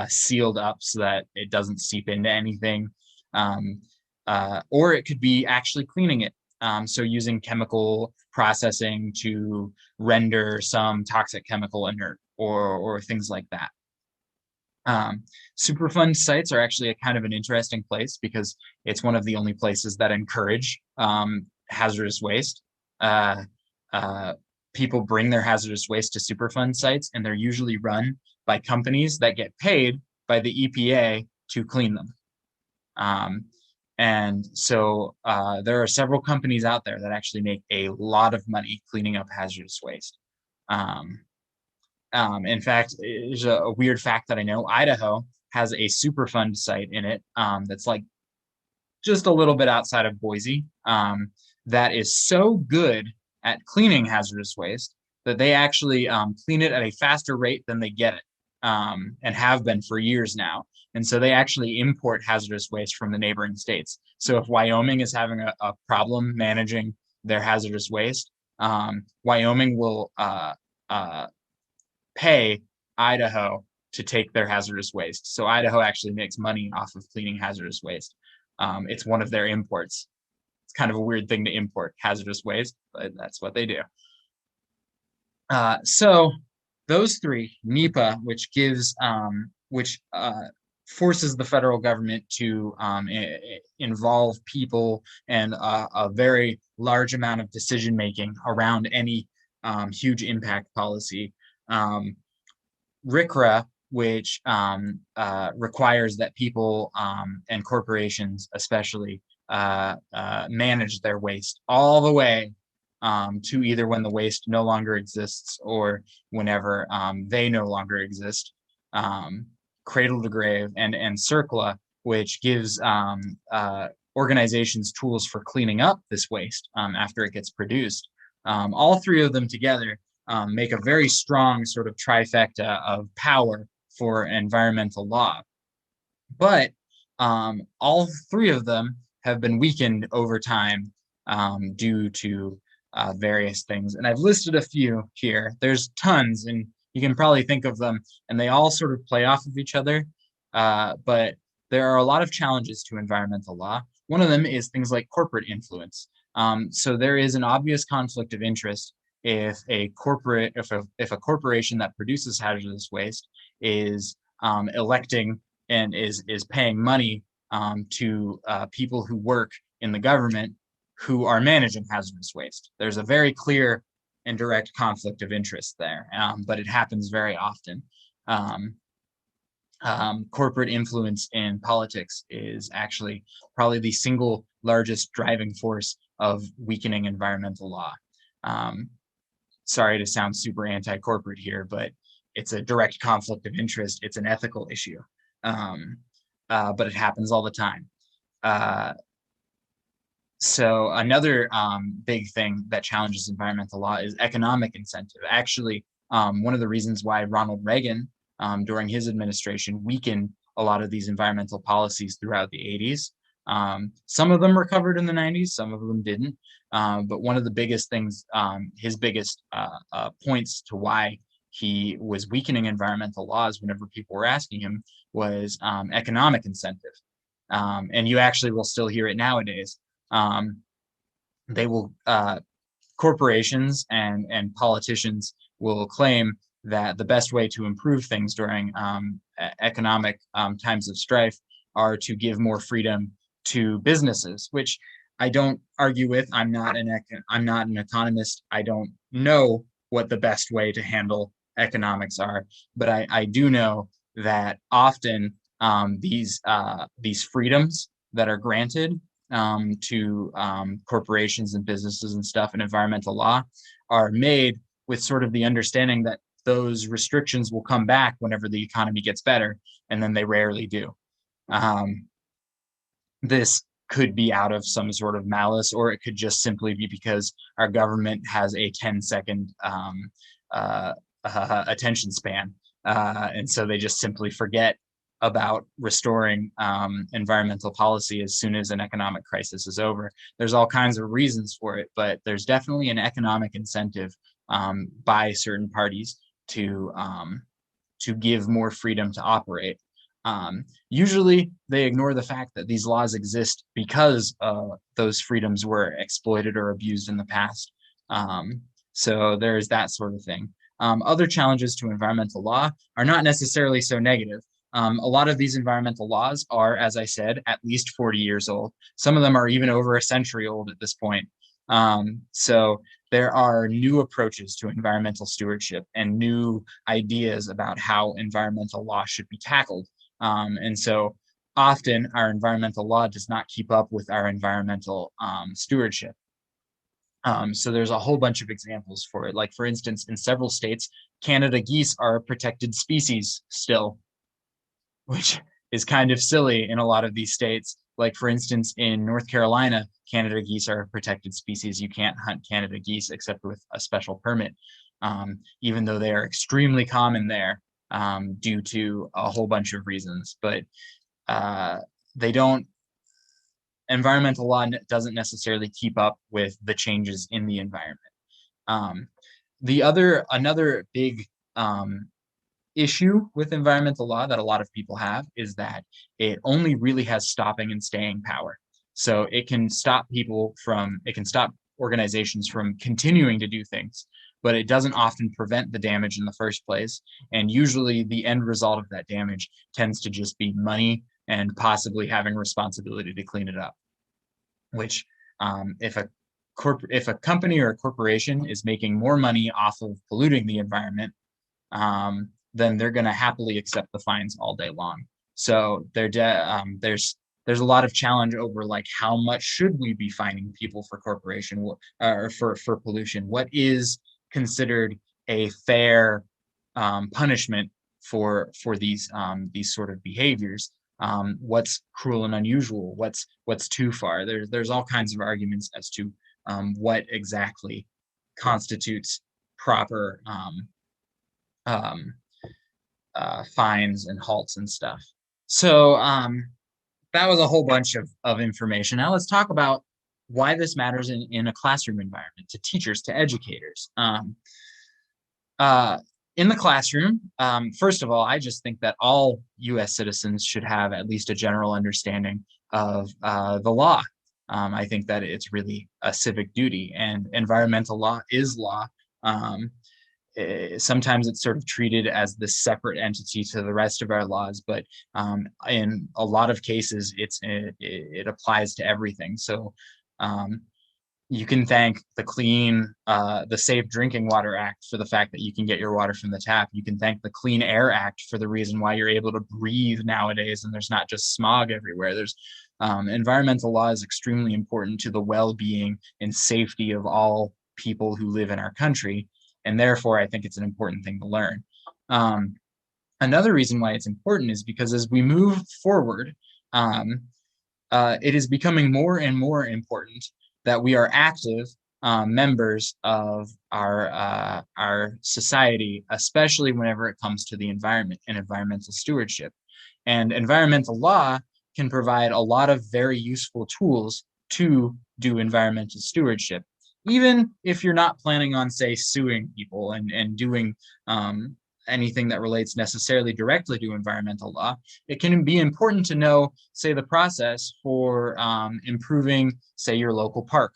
sealed up so that it doesn't seep into anything. Or it could be actually cleaning it. So using chemical processing to render some toxic chemical inert or things like that. Superfund sites are actually a kind of an interesting place because it's one of the only places that encourage hazardous waste. Uh, uh, People bring their hazardous waste to Superfund sites, and they're usually run by companies that get paid by the EPA to clean them. And so there are several companies out there that actually make a lot of money cleaning up hazardous waste. In fact, there's a weird fact that I know. Idaho has a Superfund site in it that's like just a little bit outside of Boise that is so good at cleaning hazardous waste that they actually clean it at a faster rate than they get it and have been for years now. And so they actually import hazardous waste from the neighboring states. So if Wyoming is having a problem managing their hazardous waste, Wyoming will pay Idaho to take their hazardous waste. So Idaho actually makes money off of cleaning hazardous waste. It's one of their imports. It's kind of a weird thing to import hazardous waste, but that's what they do. So those three, NEPA, which gives, forces the federal government to involve people and a very large amount of decision making around any huge impact policy. RCRA, which requires that people and corporations especially manage their waste all the way to either when the waste no longer exists or whenever they no longer exist. Cradle to Grave, and CERCLA, which gives organizations tools for cleaning up this waste after it gets produced. All three of them together make a very strong sort of trifecta of power for environmental law. But all three of them have been weakened over time due to various things. And I've listed a few here. There's tons, and you can probably think of them, and they all sort of play off of each other. But there are a lot of challenges to environmental law. One of them is things like corporate influence. So there is an obvious conflict of interest if a corporation that produces hazardous waste is electing and is paying money to people who work in the government who are managing hazardous waste. There's a very clear and direct conflict of interest there, but it happens very often. Corporate influence in politics is actually probably the single largest driving force of weakening environmental law. Sorry to sound super anti-corporate here, but it's a direct conflict of interest. It's an ethical issue, but it happens all the time. So another big thing that challenges environmental law is economic incentive. Actually, one of the reasons why Ronald Reagan, during his administration, weakened a lot of these environmental policies throughout the 80s. Some of them were covered in the 90s, some of them didn't. But one of the biggest things, his biggest points to why he was weakening environmental laws whenever people were asking him was economic incentive. And you actually will still hear it nowadays. They will, corporations and politicians will claim that the best way to improve things during economic times of strife are to give more freedom to businesses, which I don't argue with. I'm not an economist. I don't know what the best way to handle economics are, but I do know that often these freedoms that are granted to corporations and businesses and stuff in environmental law are made with sort of the understanding that those restrictions will come back whenever the economy gets better, and then they rarely do. This could be out of some sort of malice, or it could just simply be because our government has a 10-second attention span. And so they just simply forget about restoring environmental policy as soon as an economic crisis is over. There's all kinds of reasons for it, but there's definitely an economic incentive by certain parties to give more freedom to operate. Usually they ignore the fact that these laws exist because those freedoms were exploited or abused in the past. So there's that sort of thing. Other challenges to environmental law are not necessarily so negative. A lot of these environmental laws are, as I said, at least 40 years old. Some of them are even over a century old at this point. So there are new approaches to environmental stewardship and new ideas about how environmental law should be tackled. And so often our environmental law does not keep up with our environmental stewardship. So there's a whole bunch of examples for it. Like, for instance, in several states, Canada geese are a protected species still, which is kind of silly in a lot of these states. Like, for instance, in North Carolina, Canada geese are a protected species. You can't hunt Canada geese except with a special permit, even though they are extremely common there due to a whole bunch of reasons. But they don't, environmental law doesn't necessarily keep up with the changes in the environment. Another big issue with environmental law that a lot of people have is that it only really has stopping and staying power. So it can stop organizations from continuing to do things, but it doesn't often prevent the damage in the first place. And usually the end result of that damage tends to just be money and possibly having responsibility to clean it up. Which if a company or a corporation is making more money off of polluting the environment, then they're going to happily accept the fines all day long. So there's a lot of challenge over, like, how much should we be fining people for corporation or for pollution? What is considered a fair punishment for these sort of behaviors? What's cruel and unusual? What's too far? There's all kinds of arguments as to what exactly constitutes proper fines and halts and stuff. So that was a whole bunch of information. Now let's talk about why this matters in a classroom environment, to teachers, to educators. In the classroom, first of all, I just think that all US citizens should have at least a general understanding of the law. I think that it's really a civic duty, and environmental law is law. Sometimes it's sort of treated as this separate entity to the rest of our laws, but in a lot of cases, it applies to everything. So you can thank the Safe Drinking Water Act for the fact that you can get your water from the tap. You can thank the Clean Air Act for the reason why you're able to breathe nowadays and there's not just smog everywhere. There's environmental law is extremely important to the well-being and safety of all people who live in our country, and therefore I think it's an important thing to learn. Another reason why it's important is because as we move forward, it is becoming more and more important that we are active members of our society, especially whenever it comes to the environment and environmental stewardship. And environmental law can provide a lot of very useful tools to do environmental stewardship, even if you're not planning on, say, suing people and doing anything that relates necessarily directly to environmental law. It can be important to know, say, the process for improving, say, your local park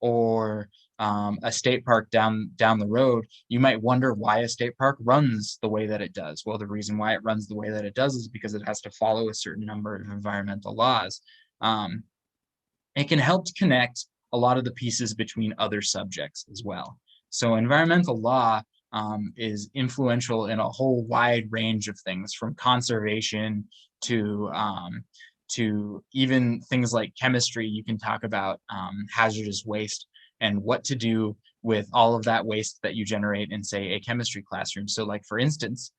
or a state park down the road. You might wonder why a state park runs the way that it does. Well, the reason why it runs the way that it does is because it has to follow a certain number of environmental laws. It can help to connect a lot of the pieces between other subjects as well. So environmental law is influential in a whole wide range of things, from conservation to even things like chemistry. You can talk about hazardous waste and what to do with all of that waste that you generate in, say, a chemistry classroom. So, like, for instance,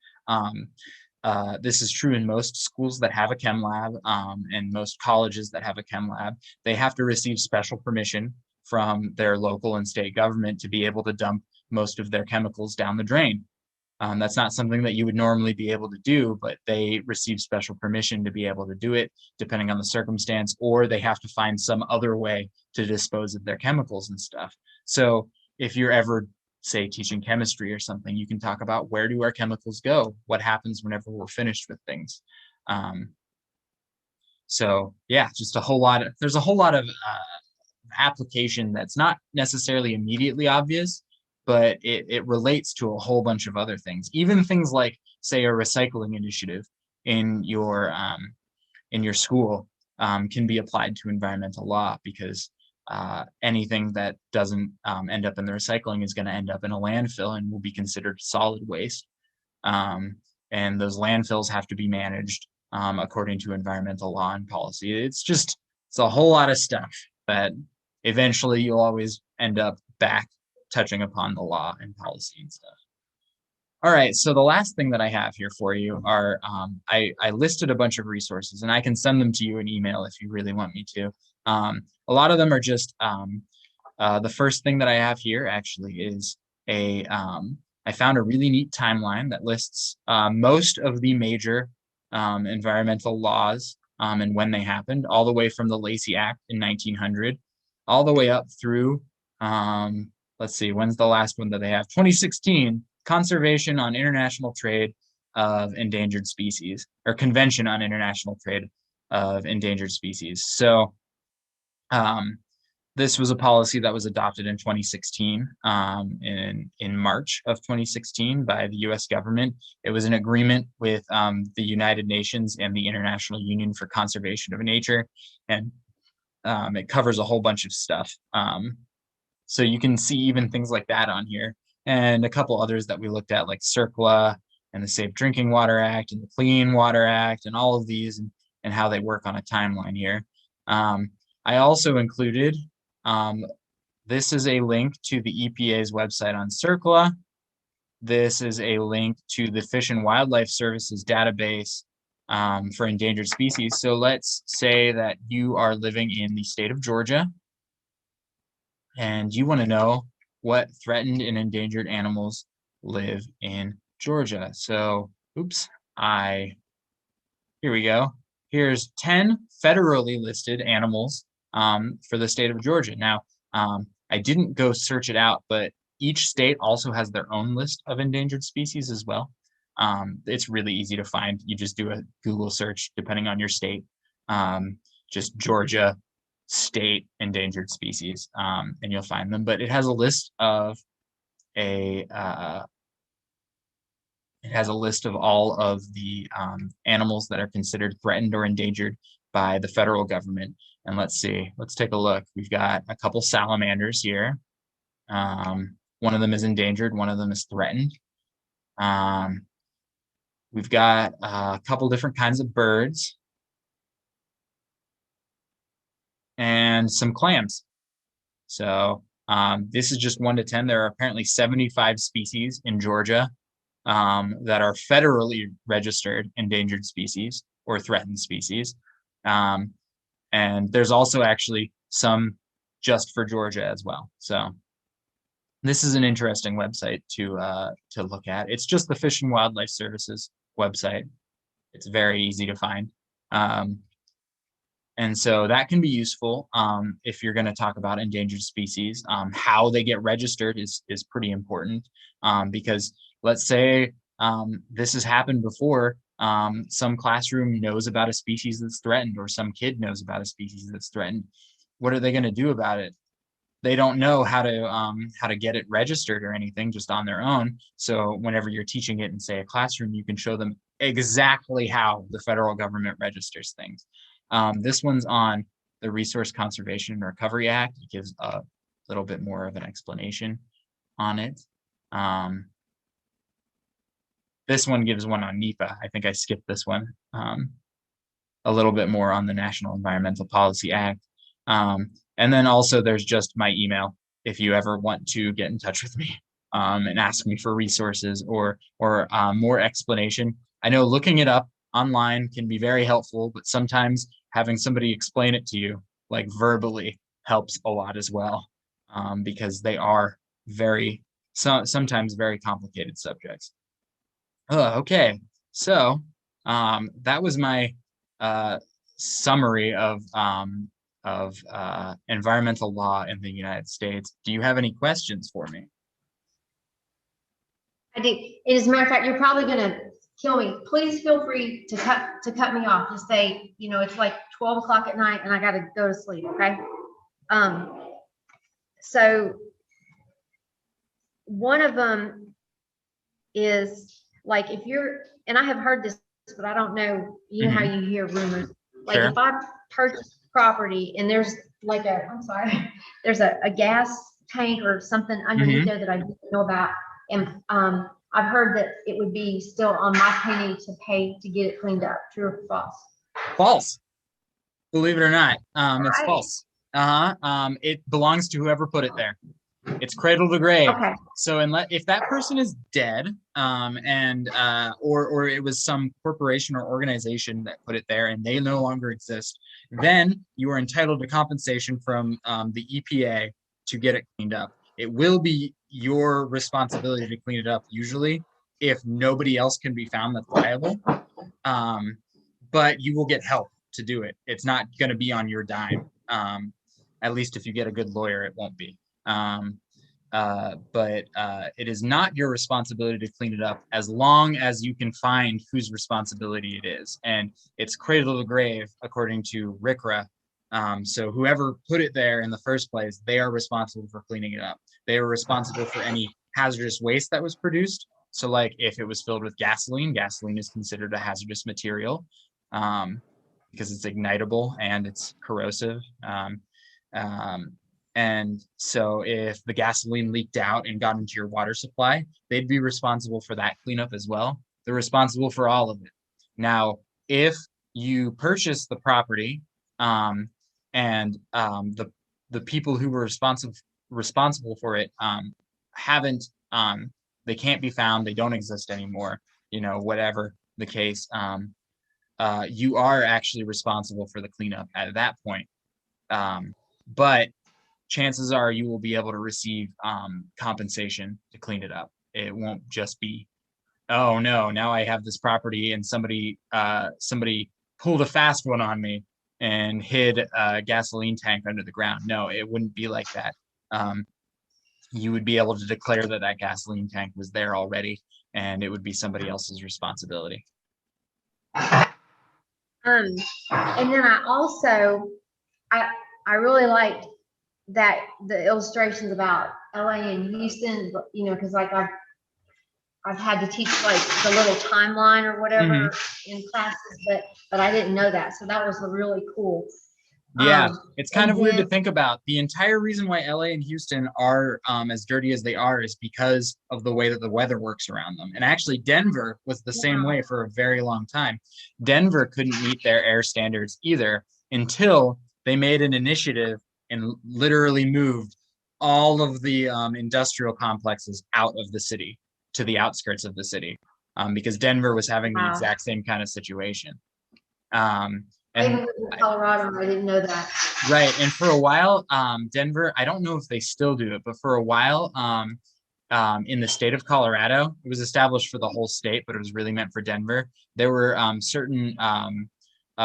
this is true in most schools that have a chem lab and most colleges that have a chem lab. They have to receive special permission from their local and state government to be able to dump most of their chemicals down the drain. That's not something that you would normally be able to do, but they receive special permission to be able to do it depending on the circumstance, or they have to find some other way to dispose of their chemicals and stuff. So if you're ever, say, teaching chemistry or something, you can talk about, where do our chemicals go? What happens whenever we're finished with things? So yeah, just there's a whole lot of application that's not necessarily immediately obvious, but it relates to a whole bunch of other things. Even things like, say, a recycling initiative in your school can be applied to environmental law, because anything that doesn't end up in the recycling is going to end up in a landfill and will be considered solid waste. And those landfills have to be managed according to environmental law and policy. It's a whole lot of stuff that eventually you'll always end up back touching upon the law and policy and stuff. All right, so the last thing that I have here for you are, I listed a bunch of resources, and I can send them to you in email if you really want me to. A lot of them are just, the first thing that I have here actually is I found a really neat timeline that lists most of the major environmental laws and when they happened, all the way from the Lacey Act in 1900, all the way up through, let's see, when's the last one that they have? 2016, Conservation on International Trade of Endangered Species, or Convention on International Trade of Endangered Species. So this was a policy that was adopted in 2016, in March of 2016 by the US government. It was an agreement with the United Nations and the International Union for Conservation of Nature, and it covers a whole bunch of stuff. So you can see even things like that on here, and a couple others that we looked at, like CERCLA and the Safe Drinking Water Act and the Clean Water Act, and all of these, and how they work on a timeline here. I also included, this is a link to the EPA's website on CERCLA. This is a link to the Fish and Wildlife Services database for endangered species. So let's say that you are living in the state of Georgia, and you want to know what threatened and endangered animals live in Georgia. So, here we go. Here's 10 federally listed animals for the state of Georgia. Now, I didn't go search it out, but each state also has their own list of endangered species as well. It's really easy to find. You just do a Google search depending on your state, just Georgia state endangered species, and you'll find them. But it has a list of all of the animals that are considered threatened or endangered by the federal government. And let's take a look. We've got a couple salamanders here. One of them is endangered, one of them is threatened. We've got a couple different kinds of birds and some clams. So this is just 1 to 10. There are apparently 75 species in Georgia that are federally registered endangered species or threatened species. And there's also actually some just for Georgia as well. So this is an interesting website to look at. It's just the Fish and Wildlife Services website. It's very easy to find. And so that can be useful if you're going to talk about endangered species. How they get registered is pretty important, because let's say this has happened before. Some classroom knows about a species that's threatened, or some kid knows about a species that's threatened. What are they going to do about it? They don't know how to get it registered or anything just on their own. So whenever you're teaching it in, say, a classroom, you can show them exactly how the federal government registers things. This one's on the Resource Conservation and Recovery Act. It gives a little bit more of an explanation on it. This one gives one on NEPA. I think I skipped this one. A little bit more on the National Environmental Policy Act. And then also there's just my email if you ever want to get in touch with me and ask me for resources or more explanation. I know looking it up online can be very helpful, but sometimes having somebody explain it to you, like verbally, helps a lot as well, because they are sometimes very complicated subjects. Okay, so that was my summary of environmental law in the United States. Do you have any questions for me? I do. And as a matter of fact, you're probably going to kill me, please feel free to cut me off. Just say, it's like 12 o'clock at night and I got to go to sleep. Okay. So one of them is like, if you're, and I have heard this, but I don't know, how you hear rumors. Like Sure. if I purchase property and there's like I'm sorry, there's a gas tank or something underneath there that I didn't know about. And I've heard that it would be still on my penny to pay to get it cleaned up. True or false? False. Believe it or not, it's Right. false. It belongs to whoever put it there. It's cradle to grave. Okay. So if that person is dead, or it was some corporation or organization that put it there and they no longer exist, then you are entitled to compensation from the EPA to get it cleaned up. It will be your responsibility to clean it up, usually, if nobody else can be found that's liable. But you will get help to do it. It's not going to be on your dime. At least if you get a good lawyer, it won't be. But it is not your responsibility to clean it up as long as you can find whose responsibility it is. And it's cradle to grave, according to RCRA. So whoever put it there in the first place, they are responsible for cleaning it up. They are responsible for any hazardous waste that was produced. So like if it was filled with gasoline, gasoline is considered a hazardous material because it's ignitable and it's corrosive. And so if the gasoline leaked out and got into your water supply, they'd be responsible for that cleanup as well. They're responsible for all of it. Now, if you purchase the property and the people who were responsible for it haven't, they can't be found, they don't exist anymore, whatever the case, you are actually responsible for the cleanup at that point. But chances are you will be able to receive compensation to clean it up. It won't just be, oh no, now I have this property and somebody pulled a fast one on me and hid a gasoline tank under the ground. No, it wouldn't be like that. You would be able to declare that gasoline tank was there already, and it would be somebody else's responsibility. And then I really liked that the illustrations about LA and Houston, because like I've had to teach like the little timeline or whatever in classes, but I didn't know that, so that was really cool. Yeah, it's kind of weird to think about. The entire reason why LA and Houston are as dirty as they are is because of the way that the weather works around them. And actually, Denver was the same way for a very long time. Denver couldn't meet their air standards either until they made an initiative and literally moved all of the industrial complexes out of the city to the outskirts of the city because Denver was having the exact same kind of situation. And I lived in Colorado, I didn't know that. Right, and for a while, Denver, I don't know if they still do it, but for a while, in the state of Colorado, it was established for the whole state, but it was really meant for Denver. There were certain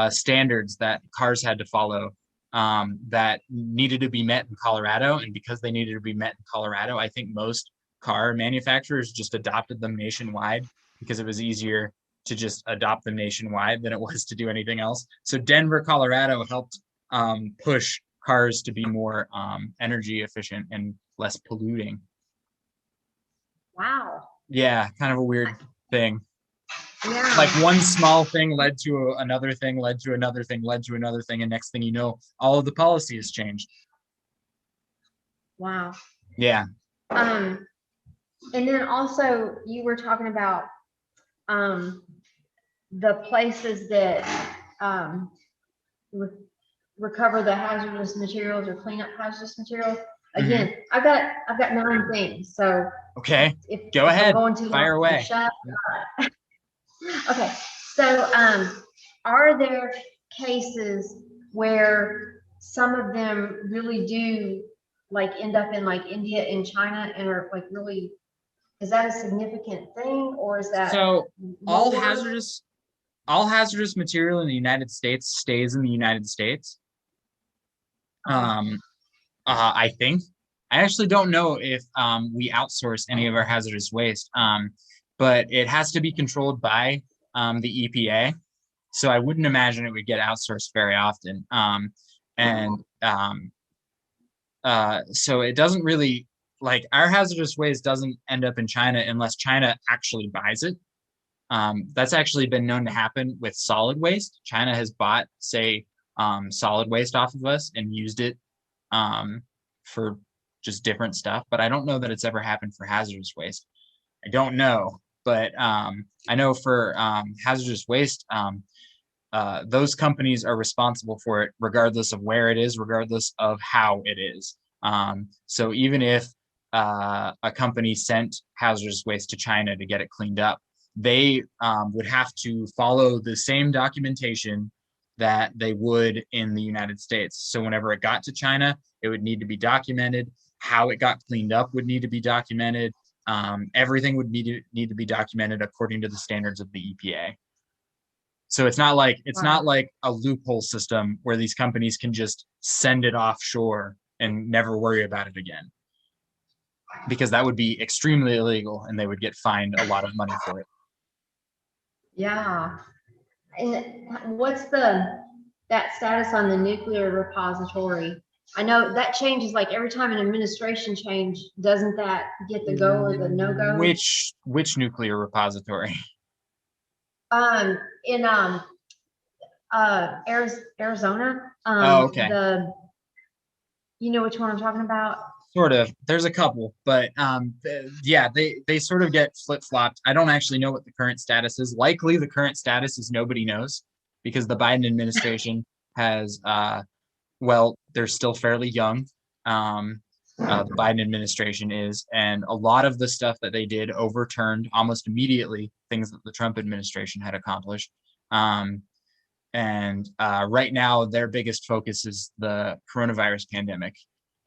standards that cars had to follow that needed to be met in Colorado, and because they needed to be met in Colorado, I think most car manufacturers just adopted them nationwide because it was easier to just adopt them nationwide than it was to do anything else. So Denver, Colorado helped push cars to be more energy efficient and less polluting. Wow. Yeah, kind of a weird thing. Yeah. Like one small thing led to another thing, led to another thing, led to another thing, and next thing you know, all of the policy has changed. Wow. Yeah. And then also you were talking about the places that recover the hazardous materials or clean up hazardous materials. Again, I've got 9 things. So okay, go ahead. Fire away. Okay, so are there cases where some of them really do like end up in like India and China and are like really, is that a significant thing, or is that so all hazardous material in the United States stays in the United States? I think. I actually don't know if we outsource any of our hazardous waste. but it has to be controlled by the EPA. So I wouldn't imagine it would get outsourced very often. So it doesn't really, like, our hazardous waste doesn't end up in China unless China actually buys it. That's actually been known to happen with solid waste. China has bought, say, solid waste off of us and used it for just different stuff, but I don't know that it's ever happened for hazardous waste. I don't know, but I know for hazardous waste, those companies are responsible for it regardless of where it is, regardless of how it is. So even if a company sent hazardous waste to China to get it cleaned up, they would have to follow the same documentation that they would in the United States. So whenever it got to China, it would need to be documented. How it got cleaned up would need to be documented. Everything would need to be documented according to the standards of the EPA. So it's not like a loophole system where these companies can just send it offshore and never worry about it again, because that would be extremely illegal and they would get fined a lot of money for it. Yeah. And what's that status on the nuclear repository? I know that changes like every time an administration change. Doesn't that get the go or the no go? Which nuclear repository? In Arizona. Oh, okay. You know which one I'm talking about? Sort of. There's a couple, but yeah, they sort of get flip-flopped. I don't actually know what the current status is. Likely the current status is nobody knows, because the Biden administration has well, they're still fairly young. The Biden administration is, and a lot of the stuff that they did overturned almost immediately things that the Trump administration had accomplished. And right now, their biggest focus is the coronavirus pandemic.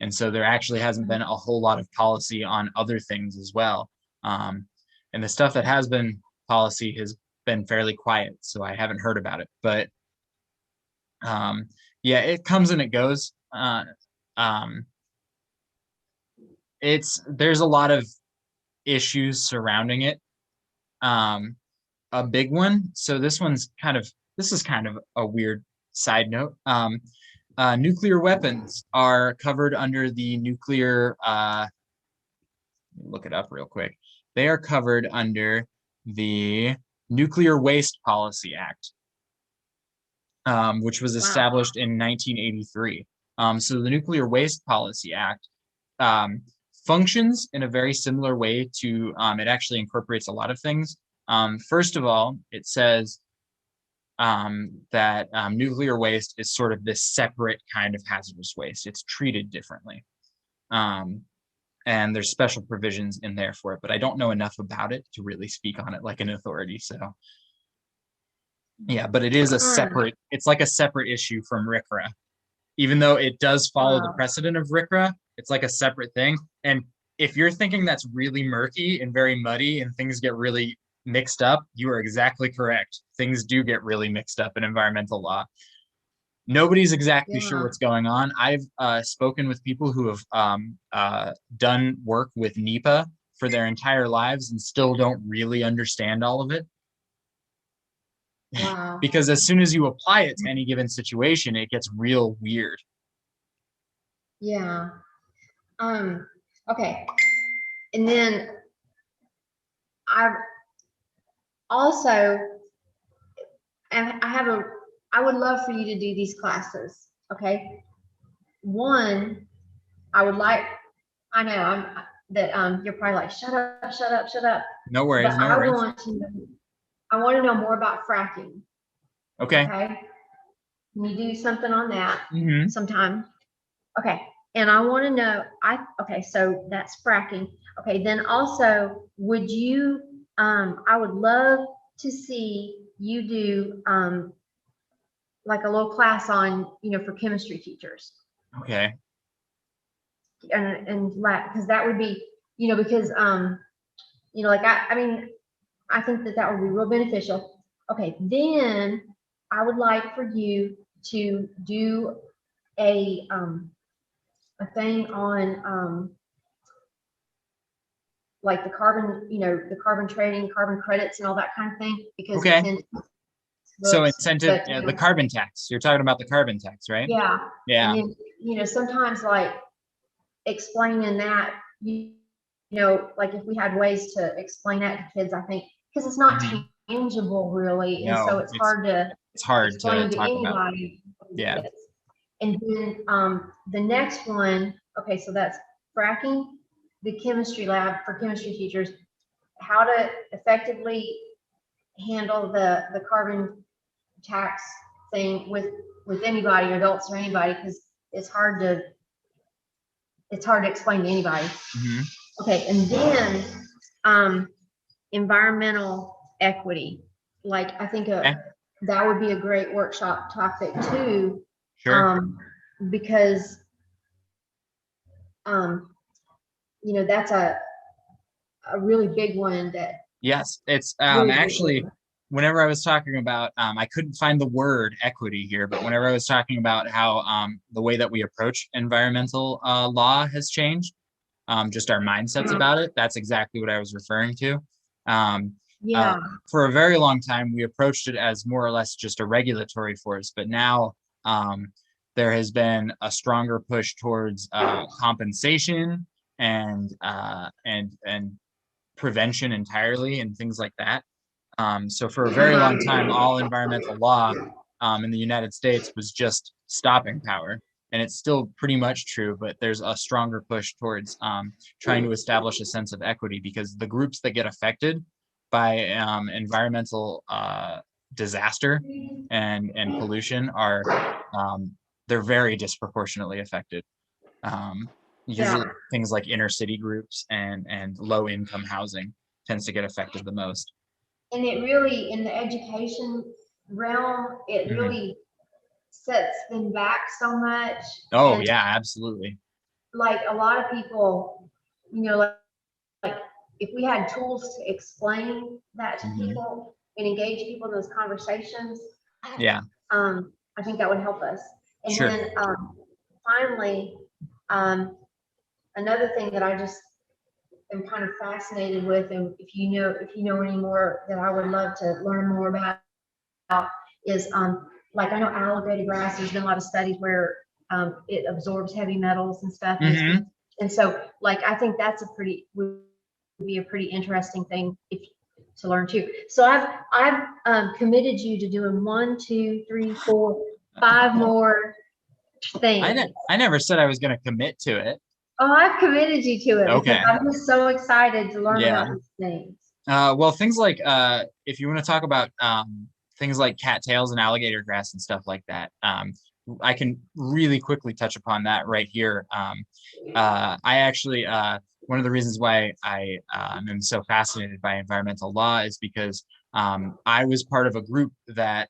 And so there actually hasn't been a whole lot of policy on other things as well. And the stuff that has been policy has been fairly quiet, so I haven't heard about it. But yeah, it comes and it goes. There's a lot of issues surrounding it. A big one. So this is kind of a weird side note. Nuclear weapons are covered under the nuclear, look it up real quick. They are covered under the Nuclear Waste Policy Act, which was established in 1983. So the Nuclear Waste Policy Act functions in a very similar way to, it actually incorporates a lot of things. First of all, it says that nuclear waste is sort of this separate kind of hazardous waste. It's treated differently. And there's special provisions in there for it, but I don't know enough about it to really speak on it like an authority. So yeah, but it is it's like a separate issue from RCRA. Even though it does follow the precedent of RCRA, it's like a separate thing. And if you're thinking that's really murky and very muddy and things get really mixed up, you are exactly correct. Things do get really mixed up in environmental law. Nobody's exactly sure what's going on. I've spoken with people who have done work with NEPA for their entire lives and still don't really understand all of it. Wow. Because as soon as you apply it to any given situation, it gets real weird. Yeah. Okay. And then I would love for you to do these classes. Okay. One, I know you're probably like, shut up. No worries. But I want to know more about fracking. Okay. Okay. Can you do something on that Mm-hmm. sometime? Okay. And I want to know, so that's fracking. Okay. Then also, would you, I would love to see you do, like a little class on, for chemistry teachers. Okay. And because that would be, because, like, I think that would be real beneficial. Okay. Then I would like for you to do a thing on, like the carbon, the carbon trading, carbon credits and all that kind of thing, because Okay. it's in So books, incentive, but, the carbon tax. You're talking about the carbon tax, right? yeah. Yeah. And then, sometimes like explaining that, like if we had ways to explain that to kids, I think, because it's not Mhm. tangible really, and No, so it's hard to it's hard to explain to talk about. anybody. Yeah. Yes. And then the next one, okay, so that's fracking, the chemistry lab for chemistry teachers, how to effectively handle the carbon tax thing with anybody, adults or anybody, because it's hard to explain to anybody. Mhm. Okay, and then environmental equity. Like I think Okay. that would be a great workshop topic too, Sure. because that's a really big one that Yes, it's really actually, big. whenever I was talking about, I couldn't find the word equity here, but whenever I was talking about how the way that we approach environmental law has changed, just our mindsets about it, that's exactly what I was referring to. Um, Yeah. for a very long time, we approached it as more or less just a regulatory force, but now there has been a stronger push towards compensation and prevention entirely and things like that. So for a very long time, all environmental law in the United States was just stopping power. And it's still pretty much true, but there's a stronger push towards trying to establish a sense of equity, because the groups that get affected by environmental disaster and pollution are they're very disproportionately affected. Um, Yeah. Usually things like inner city groups and low income housing tends to get affected the most. And it really, in the education realm, it Mhm. really sets them back so much. Oh And yeah, absolutely. like a lot of people, like if we had tools to explain that to Mhm. people and engage people in those conversations, Yeah, I think that would help us. And sure. then finally, another thing that I just am kind of fascinated with, and if you know any more that I would love to learn more about, is like I know alligator grass. There's been a lot of studies where it absorbs heavy metals and stuff, Hmm. and so like I think that's would be a pretty interesting thing to learn too. So I've committed you to doing 1, 2, 3, 4, 5 more things. I never said I was going to commit to it. Oh, I've committed you to it because Okay. I'm just so excited to learn Yeah. about these things. Well, things like if you want to talk about things like cattails and alligator grass and stuff like that, I can really quickly touch upon that right here. I actually one of the reasons why I am so fascinated by environmental law is because I was part of a group that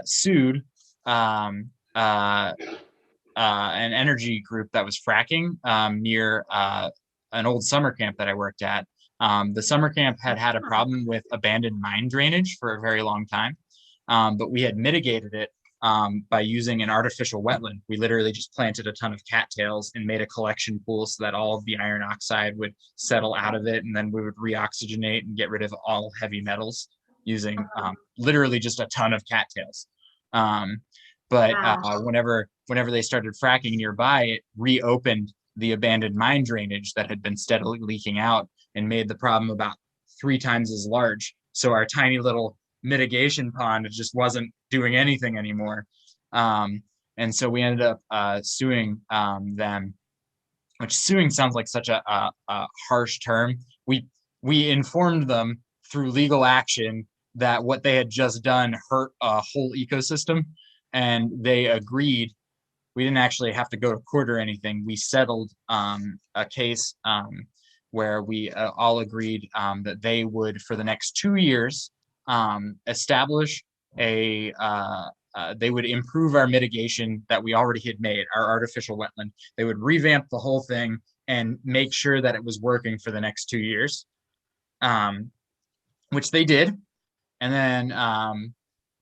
sued um, uh, an energy group that was fracking near an old summer camp that I worked at. The summer camp had a problem with abandoned mine drainage for a very long time, but we had mitigated it by using an artificial wetland. We literally just planted a ton of cattails and made a collection pool so that all of the iron oxide would settle out of it, and then we would reoxygenate and get rid of all heavy metals using literally just a ton of cattails. But Wow. whenever they started fracking nearby, it reopened the abandoned mine drainage that had been steadily leaking out and made the problem about 3 times as large. So our tiny little mitigation pond just wasn't doing anything anymore. And so we ended up suing them, which suing sounds like such a harsh term. We informed them through legal action that what they had just done hurt a whole ecosystem, and they agreed. We didn't actually have to go to court or anything. We settled a case where we all agreed that they would, for the next 2 years, establish they would improve our mitigation that we already had made, our artificial wetland. They would revamp the whole thing and make sure that it was working for the next 2 years, um, which they did. And then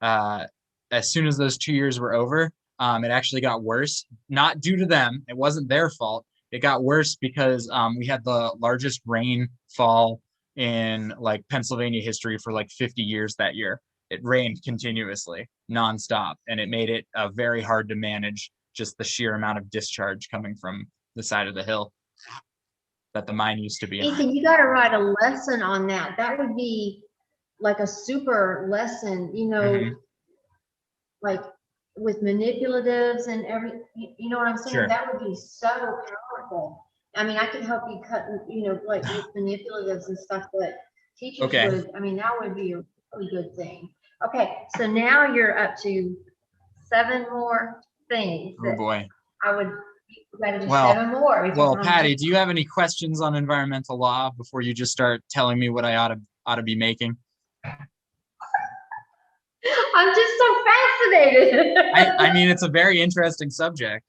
uh, as soon as those 2 years were over, it actually got worse, not due to them. It wasn't their fault. it got worse because we had the largest rainfall in like Pennsylvania history for like 50 years that year. It rained continuously, nonstop, and it made it very hard to manage just the sheer amount of discharge coming from the side of the hill that the mine used to be on. Ethan, you gotta write a lesson on that. That would be like a super lesson, you know, Mhm. like with manipulatives and you know what I'm saying? Sure. That would be so powerful. I mean, I could help you cut, you know, like with manipulatives and stuff, but teachers Okay. would, I mean, that would be a really good thing. Okay, so now you're up to 7 more things Oh that boy. I would, you gotta do Well, 7 more. because Well, I'm Patty, just- do you have any questions on environmental law before you just start telling me what I ought to be making? I'm just so fascinated. I mean, it's a very interesting subject.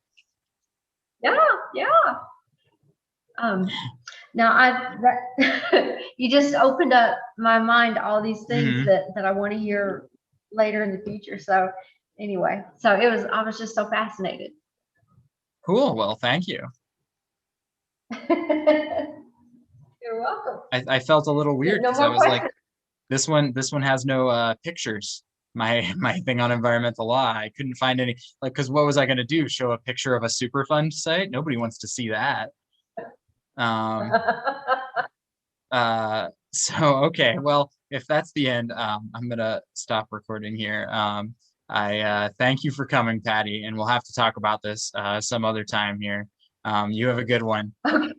Yeah, yeah. Now you just opened up my mind to all these things Mhm. that I want to hear later in the future. So anyway, I was just so fascinated. Cool. Well, thank you. You're welcome. I felt a little weird No because I more was like, questions. this one has no pictures. My thing on environmental law, I couldn't find any, like, because what was I going to do? Show a picture of a Superfund site? Nobody wants to see that. So okay, well, if that's the end, I'm gonna stop recording here. I thank you for coming, Patty, and we'll have to talk about this some other time here. You have a good one. Okay.